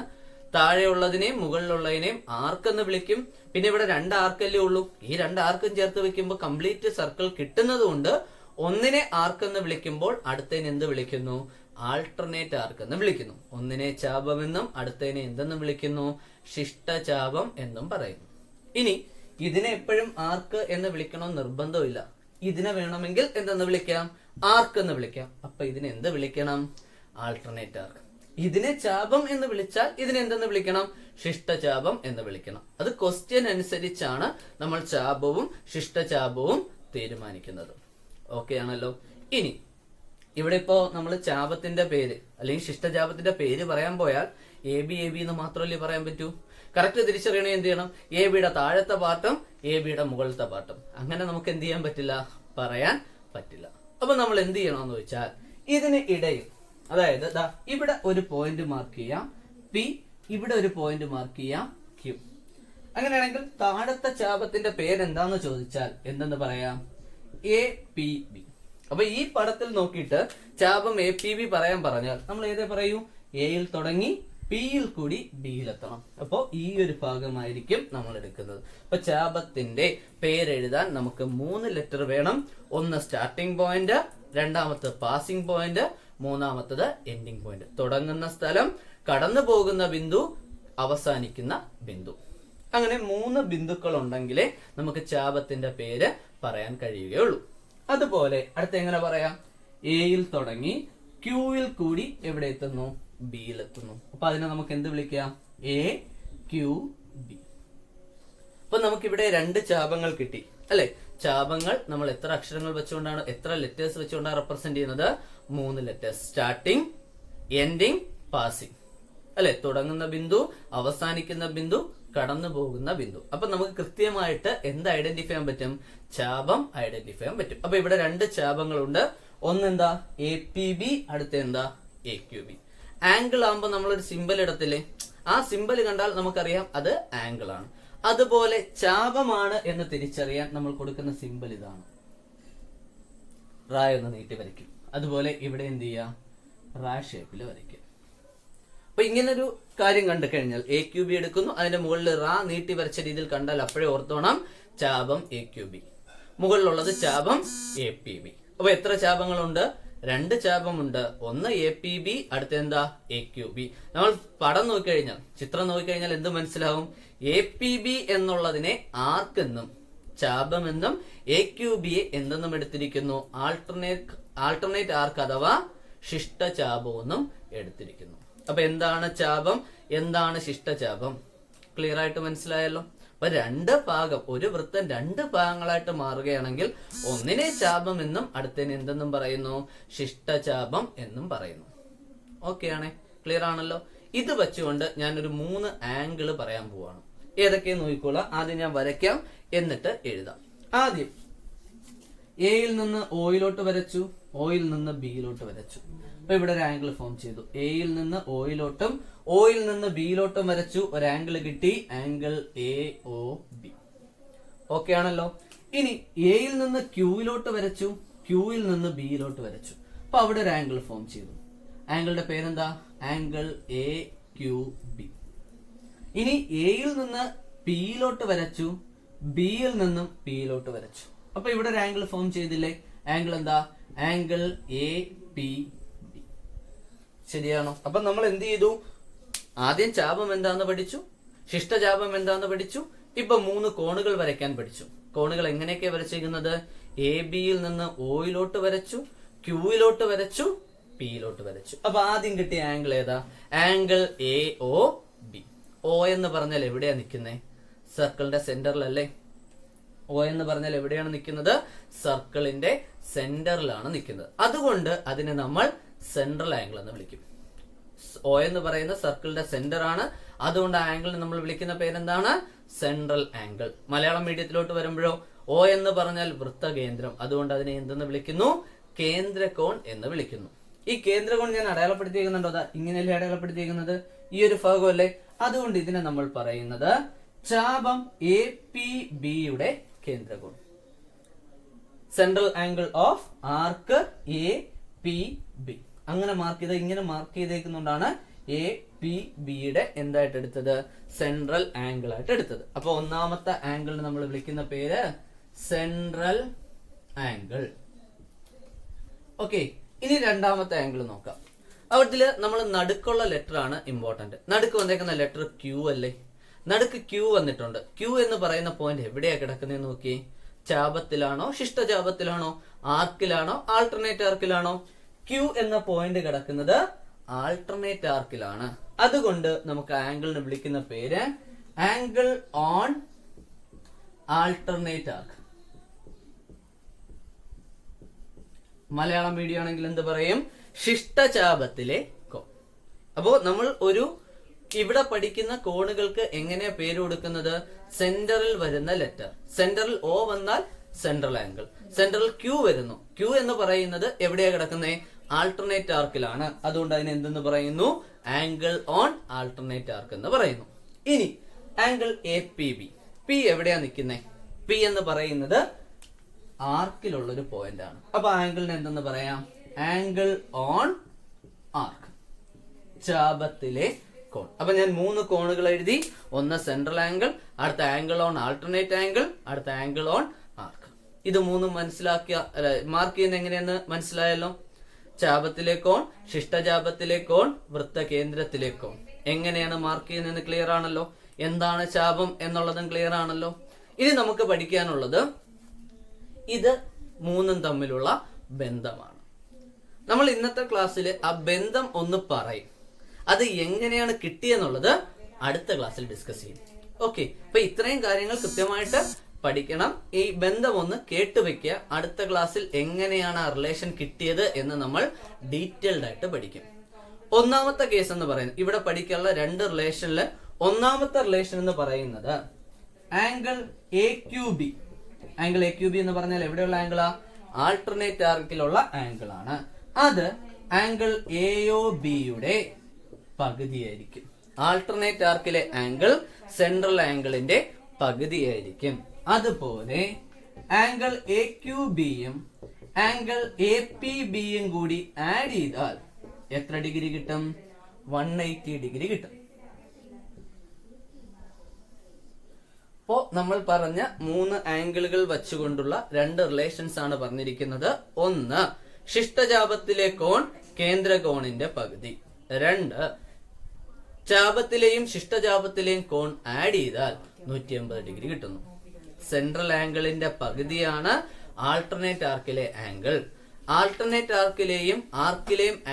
താഴെയുള്ളതിനെയും മുകളിലുള്ളതിനെയും ആർക്കെന്ന് വിളിക്കും. പിന്നെ ഇവിടെ രണ്ട് ആർക്കല്ലേ ഉള്ളൂ. ഈ രണ്ട് ആർക്കും ചേർത്ത് വെക്കുമ്പോൾ കംപ്ലീറ്റ് സർക്കിൾ കിട്ടുന്നത് കൊണ്ട് ഒന്നിനെ ആർക്കെന്ന് വിളിക്കുമ്പോൾ അടുത്തതിനെ എന്ത് വിളിക്കുന്നു? ആൾട്ടർനേറ്റ് ആർക്കെന്ന് വിളിക്കുന്നു. ഒന്നിനെ ചാപമെന്നും അടുത്തതിനെ എന്തെന്ന് വിളിക്കുന്നു? ശിഷ്ടചാപം എന്നും പറയുന്നു. ഇനി ഇതിനെ എപ്പോഴും ആർക്ക് എന്ന് വിളിക്കണമെന്ന് നിർബന്ധമില്ല. ഇതിനെ വേണമെങ്കിൽ എന്തെന്ന് വിളിക്കാം? ആർക്ക് എന്ന് വിളിക്കാം. അപ്പൊ ഇതിനെ എന്ത് വിളിക്കണം? ആൾട്ടർനേറ്റ് ആർക്ക്. ഇതിനെ ചാപം എന്ന് വിളിച്ചാൽ ഇതിനെ എന്തെന്ന് വിളിക്കണം? ശിഷ്ടചാപം എന്ന് വിളിക്കണം. അത് ക്വസ്റ്റ്യൻ അനുസരിച്ചാണ് നമ്മൾ ചാപവും ശിഷ്ടചാപവും തീരുമാനിക്കുന്നത്. ഓക്കെ ആണല്ലോ. ഇനി ഇവിടെ ഇപ്പോ നമ്മൾ ചാപത്തിന്റെ പേര് അല്ലെങ്കിൽ ശിഷ്ടചാപത്തിന്റെ പേര് പറയാൻ പോയാൽ എ ബി എന്ന് മാത്രമല്ലേ പറയാൻ പറ്റൂ. കറക്റ്റ് തിരിച്ചറിയണേ എന്ത് ചെയ്യണം? എ ബിയുടെ താഴത്തെ പാർട്ടും എ ബിയുടെ മുകളിലത്തെ പാർട്ടും. അങ്ങനെ നമുക്ക് എന്ത് ചെയ്യാൻ പറ്റില്ല? പറയാൻ പറ്റില്ല. അപ്പൊ നമ്മൾ എന്ത് ചെയ്യണമെന്ന് വെച്ചാൽ ഇതിന് ഇടയിൽ, അതായത് ഇവിടെ ഒരു പോയിന്റ് മാർക്ക് ചെയ്യാം പി, ഇവിടെ ഒരു പോയിന്റ് മാർക്ക് ചെയ്യാം ക്യൂ. അങ്ങനെയാണെങ്കിൽ താഴത്തെ ചാപത്തിന്റെ പേരെന്താന്ന് ചോദിച്ചാൽ എന്തെന്ന് പറയാം? A P B. അപ്പൊ ഈ പടത്തിൽ നോക്കിയിട്ട് ചാപം എ പി ബി പറയാൻ പറഞ്ഞാൽ നമ്മൾ ഏതേ പറയൂ? എയിൽ തുടങ്ങി പിയിൽ കൂടി ബിയിലെത്തണം. അപ്പോ ഈ ഒരു ഭാഗമായിരിക്കും നമ്മൾ എടുക്കുന്നത്. അപ്പൊ ചാപത്തിന്റെ പേരെഴുതാൻ നമുക്ക് 3 ലെറ്റർ വേണം. ഒന്ന് സ്റ്റാർട്ടിംഗ് പോയിന്റ്, രണ്ടാമത്തെ പാസിംഗ് പോയിന്റ്, മൂന്നാമത്തത് എൻഡിങ് പോയിന്റ്. തുടങ്ങുന്ന സ്ഥലം, കടന്നു പോകുന്ന ബിന്ദു, അവസാനിക്കുന്ന ബിന്ദു. അങ്ങനെ 3 ബിന്ദുക്കൾ ഉണ്ടെങ്കിലേ നമുക്ക് ചാപത്തിന്റെ പേര് പറയാൻ കഴിയുകയുള്ളൂ. അതുപോലെ അടുത്ത എങ്ങനെ പറയാം? എയിൽ തുടങ്ങി ക്യൂയിൽ കൂടി എവിടെ എത്തുന്നു? ബിയിൽ എത്തുന്നു. അപ്പൊ അതിനെ നമുക്ക് എന്ത് വിളിക്കാം? A Q B. അപ്പൊ നമുക്കിവിടെ 2 ചാപങ്ങൾ കിട്ടി അല്ലെ? ചാപങ്ങൾ നമ്മൾ എത്ര അക്ഷരങ്ങൾ വെച്ചുകൊണ്ടാണ്, എത്ര ലെറ്റേഴ്സ് വെച്ചുകൊണ്ടാണ് റെപ്രസെന്റ് ചെയ്യുന്നത്? 3 ലെറ്റേഴ്സ്. സ്റ്റാർട്ടിങ്, എൻഡിങ്, പാസിംഗ് അല്ലെ? തുടങ്ങുന്ന ബിന്ദു, അവസാനിക്കുന്ന ബിന്ദു, കടന്നു പോകുന്ന ബിന്ദു. അപ്പൊ നമുക്ക് കൃത്യമായിട്ട് എന്ത് ഐഡന്റിഫൈ ചെയ്യാൻ പറ്റും? ചാപം ഐഡന്റിഫൈ ചെയ്യാൻ പറ്റും. അപ്പൊ ഇവിടെ രണ്ട് ചാപങ്ങളുണ്ട്. ഒന്നെന്താ? APB, അടുത്ത എന്താ? AQB. ആംഗിൾ ആകുമ്പോൾ നമ്മളൊരു സിമ്പൽ ഇടത്തില്ലേ? ആ സിമ്പൽ കണ്ടാൽ നമുക്കറിയാം അത് ആംഗിൾ ആണ്. അതുപോലെ ചാപമാണ് എന്ന് തിരിച്ചറിയാൻ നമ്മൾ കൊടുക്കുന്ന സിമ്പൽ ഇതാണ്. റായ് ഒന്ന് നീട്ടി വരയ്ക്കും. അതുപോലെ ഇവിടെ എന്ത് ചെയ്യുക? റാ ഷേപ്പിൽ വരയ്ക്കും. അപ്പൊ ഇങ്ങനൊരു കാര്യം കണ്ടു കഴിഞ്ഞാൽ AQB എടുക്കുന്നു, അതിന്റെ മുകളിൽ റാ നീട്ടി വരച്ച രീതിയിൽ കണ്ടാൽ അപ്പോഴേ ഓർത്തോണം ചാപം AQB, മുകളിലുള്ളത് ചാപം APB. അപ്പൊ എത്ര ചാപങ്ങളുണ്ട്? രണ്ട് ചാപമുണ്ട്. ഒന്ന് APB, അടുത്ത എന്താ? AQB. നമ്മൾ പടം നോക്കിക്കഴിഞ്ഞാൽ, ചിത്രം നോക്കിക്കഴിഞ്ഞാൽ എന്ത് മനസ്സിലാവും? APB എന്നുള്ളതിനെ ആർക്ക് എന്നും ചാപം എന്നും AQBയെ എന്തെന്നും എടുത്തിരിക്കുന്നു? ആൾട്ടർനേറ്റ് ആർക്ക് അഥവാ ശിഷ്ടചാപമെന്നും എടുത്തിരിക്കുന്നു. അപ്പൊ എന്താണ് ചാപം, എന്താണ് ശിഷ്ടചാപം? ക്ലിയർ ആയിട്ട് മനസ്സിലായല്ലോ. അപ്പൊ രണ്ട് ഭാഗം, ഒരു വൃത്തം രണ്ട് ഭാഗങ്ങളായിട്ട് മാറുകയാണെങ്കിൽ ഒന്നിനെ ചാപം എന്നും അടുത്തതിനെ എന്തെന്നും പറയുന്നു? ശിഷ്ടചാപം എന്നും പറയുന്നു. ഓക്കെ ആണേ? ക്ലിയർ ആണല്ലോ. ഇത് വെച്ചുകൊണ്ട് ഞാനൊരു 3 ആംഗിൾ പറയാൻ പോവാണ്. ഏതൊക്കെ നോക്കിക്കോളാം. ആദ്യം ഞാൻ വരയ്ക്കാം, എന്നിട്ട് എഴുതാം. ആദ്യം എയിൽ നിന്ന് ഓയിലോട്ട് വരച്ചു, ഓയിൽ നിന്ന് ബിയിലോട്ട് വരച്ചു. അപ്പൊ ഇവിടെ ഒരു ആംഗിൾ ഫോം ചെയ്തു. എയിൽ നിന്ന് ഓയിലോട്ടും ഓയിൽ നിന്ന് ബിയിലോട്ടും വരച്ചു, ഒരു ആംഗിൾ കിട്ടി, ആംഗിൾ AOB. ഓക്കെ ആണല്ലോ. ഇനി എയിൽ നിന്ന് ക്യൂയിലോട്ട് വരച്ചു, ക്യൂയിൽ നിന്ന് ബിയിലോട്ട് വരച്ചു. അപ്പൊ അവിടെ ഒരു ആംഗിൾ ഫോം ചെയ്തു. ആംഗിളിന്റെ പേരെന്താ? Angle AQB. ഇനി എയിൽ നിന്ന് പിയിലോട്ട് വരച്ചു, ബിയിൽ നിന്നും പിയിലോട്ട് വരച്ചു. അപ്പൊ ഇവിടെ ഒരു ആംഗിൾ ഫോം ചെയ്തില്ലേ? ആംഗിൾ എന്താ? Angle APB. ശരിയാണോ? അപ്പൊ നമ്മൾ എന്ത് ചെയ്തു? ആദ്യം ചാപം എന്താന്ന് പഠിച്ചു, ശിഷ്ടചാപം എന്താന്ന് പഠിച്ചു, ഇപ്പൊ 3 കോണുകൾ വരയ്ക്കാൻ പഠിച്ചു. കോണുകൾ എങ്ങനെയൊക്കെ വരച്ചിരിക്കുന്നത്? ABയിൽ നിന്ന് ഓയിലോട്ട് വരച്ചു, ക്യൂയിലോട്ട് വരച്ചു, പിയിലോട്ട് വരച്ചു. അപ്പൊ ആദ്യം കിട്ടിയ ആംഗിൾ ഏതാ? Angle AOB. O എന്ന് പറഞ്ഞാൽ എവിടെയാ നിൽക്കുന്നത്? സർക്കിളിന്റെ സെന്ററിലല്ലേ? O എന്ന് പറഞ്ഞാൽ എവിടെയാണ് നിൽക്കുന്നത്? സർക്കിളിന്റെ സെന്ററിലാണ് നിൽക്കുന്നത്. അതുകൊണ്ട് അതിനെ നമ്മൾ സെൻട്രൽ ആംഗിൾ എന്ന് വിളിക്കും. O എന്ന് പറയുന്ന സർക്കിളിന്റെ സെന്റർ ആണ്. അതുകൊണ്ട് ആ ആംഗിളിനെ നമ്മൾ വിളിക്കുന്ന പേരെന്താണ്? Central angle. മലയാളം മീഡിയത്തിലോട്ട് വരുമ്പോഴോ O എന്ന് പറഞ്ഞാൽ വൃത്തകേന്ദ്രം. അതുകൊണ്ട് അതിനെ എന്തെന്ന് വിളിക്കുന്നു? കേന്ദ്രകോൺ എന്ന് വിളിക്കുന്നു. ഈ കേന്ദ്രകോൺ ഞാൻ അടയാളപ്പെടുത്തിയിരിക്കുന്നുണ്ടോ? അതാ ഇങ്ങനെയല്ലേ അടയാളപ്പെടുത്തിയിരിക്കുന്നത്? ഈ ഒരു ഭാഗമല്ലേ? അതുകൊണ്ട് ഇതിനെ നമ്മൾ പറയുന്നത് ചാപം APBയുടെ കേന്ദ്രകോൺ. Central angle of arc APB. അങ്ങനെ മാർക്ക് ചെയ്ത് ഇങ്ങനെ മാർക്ക് ചെയ്തേക്കുന്നുണ്ടാണ് APBയുടെ എന്തായിട്ട് എടുത്തത്? സെൻട്രൽ ആംഗിൾ ആയിട്ട് എടുത്തത്. അപ്പൊ ഒന്നാമത്തെ ആംഗിളിന് നമ്മൾ വിളിക്കുന്ന പേര് സെൻട്രൽ ആംഗിൾ. ഓക്കെ, ഇനി രണ്ടാമത്തെ ആംഗിൾ നോക്കാം. അവത്തില് നമ്മൾ നടുക്കുള്ള ലെറ്റർ ആണ് ഇമ്പോർട്ടന്റ്. നടുക്ക് വന്നേക്കുന്ന ലെറ്റർ Q അല്ലേ? നടുക്ക് Q വന്നിട്ടുണ്ട്. Q എന്ന് പറയുന്ന പോയിന്റ് എവിടെയാ കിടക്കുന്നതെന്ന് നോക്കി. ചാപത്തിലാണോ ശിഷ്ടചാപത്തിലാണോ, ആർക്കിലാണോ ആൾട്ടർനേറ്റ് ആർക്കിലാണോ? Q എന്ന പോയിന്റ് കിടക്കുന്നത് ആൾട്ടർനേറ്റ് ആർക്കിലാണ്. അതുകൊണ്ട് നമുക്ക് ആംഗിളിനെ വിളിക്കുന്ന പേര് angle on alternate arc. Malayalam medium ആണെങ്കിൽ എന്ത് പറയും? ശിഷ്ടചാപത്തിലെ കോൺ. അപ്പോ നമ്മൾ ഇവിടെ പഠിക്കുന്ന കോണുകൾക്ക് എങ്ങനെയാ പേര് കൊടുക്കുന്നത്? സെന്ററിൽ വരുന്ന ലെറ്റർ. സെന്ററിൽ O വന്നാൽ സെൻട്രൽ ആംഗിൾ. സെൻട്രൽ Q വരുന്നു. Q എന്ന് പറയുന്നത് എവിടെയാ കിടക്കുന്നത്? ആൾട്ടർനേറ്റ് ആർക്കിലാണ്. അതുകൊണ്ട് അതിന് എന്തെന്ന് പറയുന്നു? ആംഗിൾ ഓൺ ആൾട്ടർനേറ്റ് ആർക്ക് എന്ന് പറയുന്നു. ഇനി ആംഗിൾ APB. P എവിടെയാ നിൽക്കുന്നത്? P എന്ന് പറയുന്നത് ആർക്കിലുള്ള ഒരു പോയിന്റ് ആണ്. അപ്പൊ ആംഗിളിന് എന്തെന്ന് പറയാം? ആംഗിൾ ഓൺ ആർക്ക്, ചാപത്തിലെ കോൺ. അപ്പൊ ഞാൻ 3 കോണുകൾ എഴുതി. ഒന്ന് സെൻട്രൽ ആംഗിൾ, അടുത്ത ആംഗിൾ ഓൺ ആൾട്ടർനേറ്റ് ആംഗിൾ, അടുത്ത ആംഗിൾ ഓൺ ആർക്ക്. ഇത് 3 മനസ്സിലാക്കിയ മാർക്ക് ചെയ്യുന്ന എങ്ങനെയെന്ന് മനസ്സിലായല്ലോ. ചാപത്തിലെ കോൺ, ശിഷ്ടചാപത്തിലെ കോൺ, വൃത്തകേന്ദ്രത്തിലെ കോൺ. എങ്ങനെയാണ് മാർക്ക് ചെയ്യുന്നതെന്ന് ക്ലിയർ ആണല്ലോ. എന്താണ് ചാപം എന്നുള്ളതും ക്ലിയർ ആണല്ലോ. ഇനി നമുക്ക് പഠിക്കാനുള്ളത് ഇത് 3 തമ്മിലുള്ള ബന്ധമാണ്. നമ്മൾ ഇന്നത്തെ ക്ലാസ്സിൽ ആ ബന്ധം ഒന്ന് പറയും. അത് എങ്ങനെയാണ് കിട്ടിയെന്നുള്ളത് അടുത്ത ക്ലാസ്സിൽ ഡിസ്കസ് ചെയ്യും. ഓക്കെ, അപ്പൊ ഇത്രയും കാര്യങ്ങൾ കൃത്യമായിട്ട് പഠിക്കണം. ഈ ബന്ധം ഒന്ന് കേട്ടുവെക്കുക. അടുത്ത ക്ലാസ്സിൽ എങ്ങനെയാണ് ആ റിലേഷൻ കിട്ടിയത് എന്ന് നമ്മൾ ഡീറ്റെയിൽഡ് ആയിട്ട് പഠിക്കും. ഒന്നാമത്തെ കേസ് എന്ന് പറയുന്നത് ഇവിടെ പഠിക്കാനുള്ള രണ്ട് റിലേഷനില് ഒന്നാമത്തെ റിലേഷൻ എന്ന് പറയുന്നത് angle A Q B. Angle A Q B എന്ന് പറഞ്ഞാൽ എവിടെയുള്ള ആംഗിളാ? ആൾട്ടർനേറ്റ് ആർക്കിലുള്ള ആംഗിൾ ആണ്. അത് ആംഗിൾ എഒ ബിയുടെ പകുതിയായിരിക്കും. ആൾട്ടർനേറ്റ് ആർക്കിലെ ആംഗിൾ സെൻട്രൽ ആംഗിളിന്റെ പകുതിയായിരിക്കും. അതുപോലെ ആംഗിൾ എ ക്യൂ ബിയും ആംഗിൾ എ പി ബിയും കൂടി ആഡ് ചെയ്താൽ എത്ര ഡിഗ്രി കിട്ടും? 180 ഡിഗ്രി കിട്ടും. അപ്പോ നമ്മൾ പറഞ്ഞ 3 ആംഗിളുകൾ വെച്ചുകൊണ്ടുള്ള രണ്ട് റിലേഷൻസ് ആണ് പറഞ്ഞിരിക്കുന്നത്. ഒന്ന്, ശിഷ്ടചാപത്തിലെ കോൺ കേന്ദ്ര കോണിന്റെ പകുതി. 2, ചാപത്തിലെയും ശിഷ്ടചാപത്തിലെയും കോൺ ആഡ് ചെയ്താൽ 180 ഡിഗ്രി കിട്ടുന്നു. സെൻട്രൽ ആംഗിളിന്റെ പകുതിയാണ് ആൾട്ടർനേറ്റ് ആർക്കിലെ ആംഗിൾ. ആൾട്ടർനേറ്റ് ആർക്കിലെയും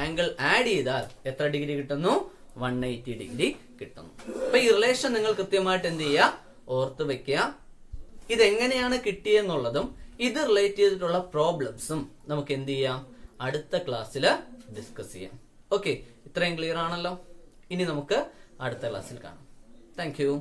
ആംഗിൾ ആഡ് ചെയ്താൽ എത്ര ഡിഗ്രി കിട്ടുന്നു? 180 ഡിഗ്രി കിട്ടുന്നു. അപ്പൊ ഈ റിലേഷൻ നിങ്ങൾ കൃത്യമായിട്ട് എന്ത് ചെയ്യുക? ഓർത്ത് വെക്കുക. ഇതെങ്ങനെയാണ് കിട്ടിയെന്നുള്ളതും ഇത് റിലേറ്റ് ചെയ്തിട്ടുള്ള പ്രോബ്ലംസും നമുക്ക് എന്ത് ചെയ്യാം? അടുത്ത ക്ലാസ്സിൽ ഡിസ്കസ് ചെയ്യാം. ഓക്കെ, ഇത്രയും ക്ലിയർ ആണല്ലോ. ഇനി നമുക്ക് അടുത്ത ക്ലാസ്സിൽ കാണാം. Thank you.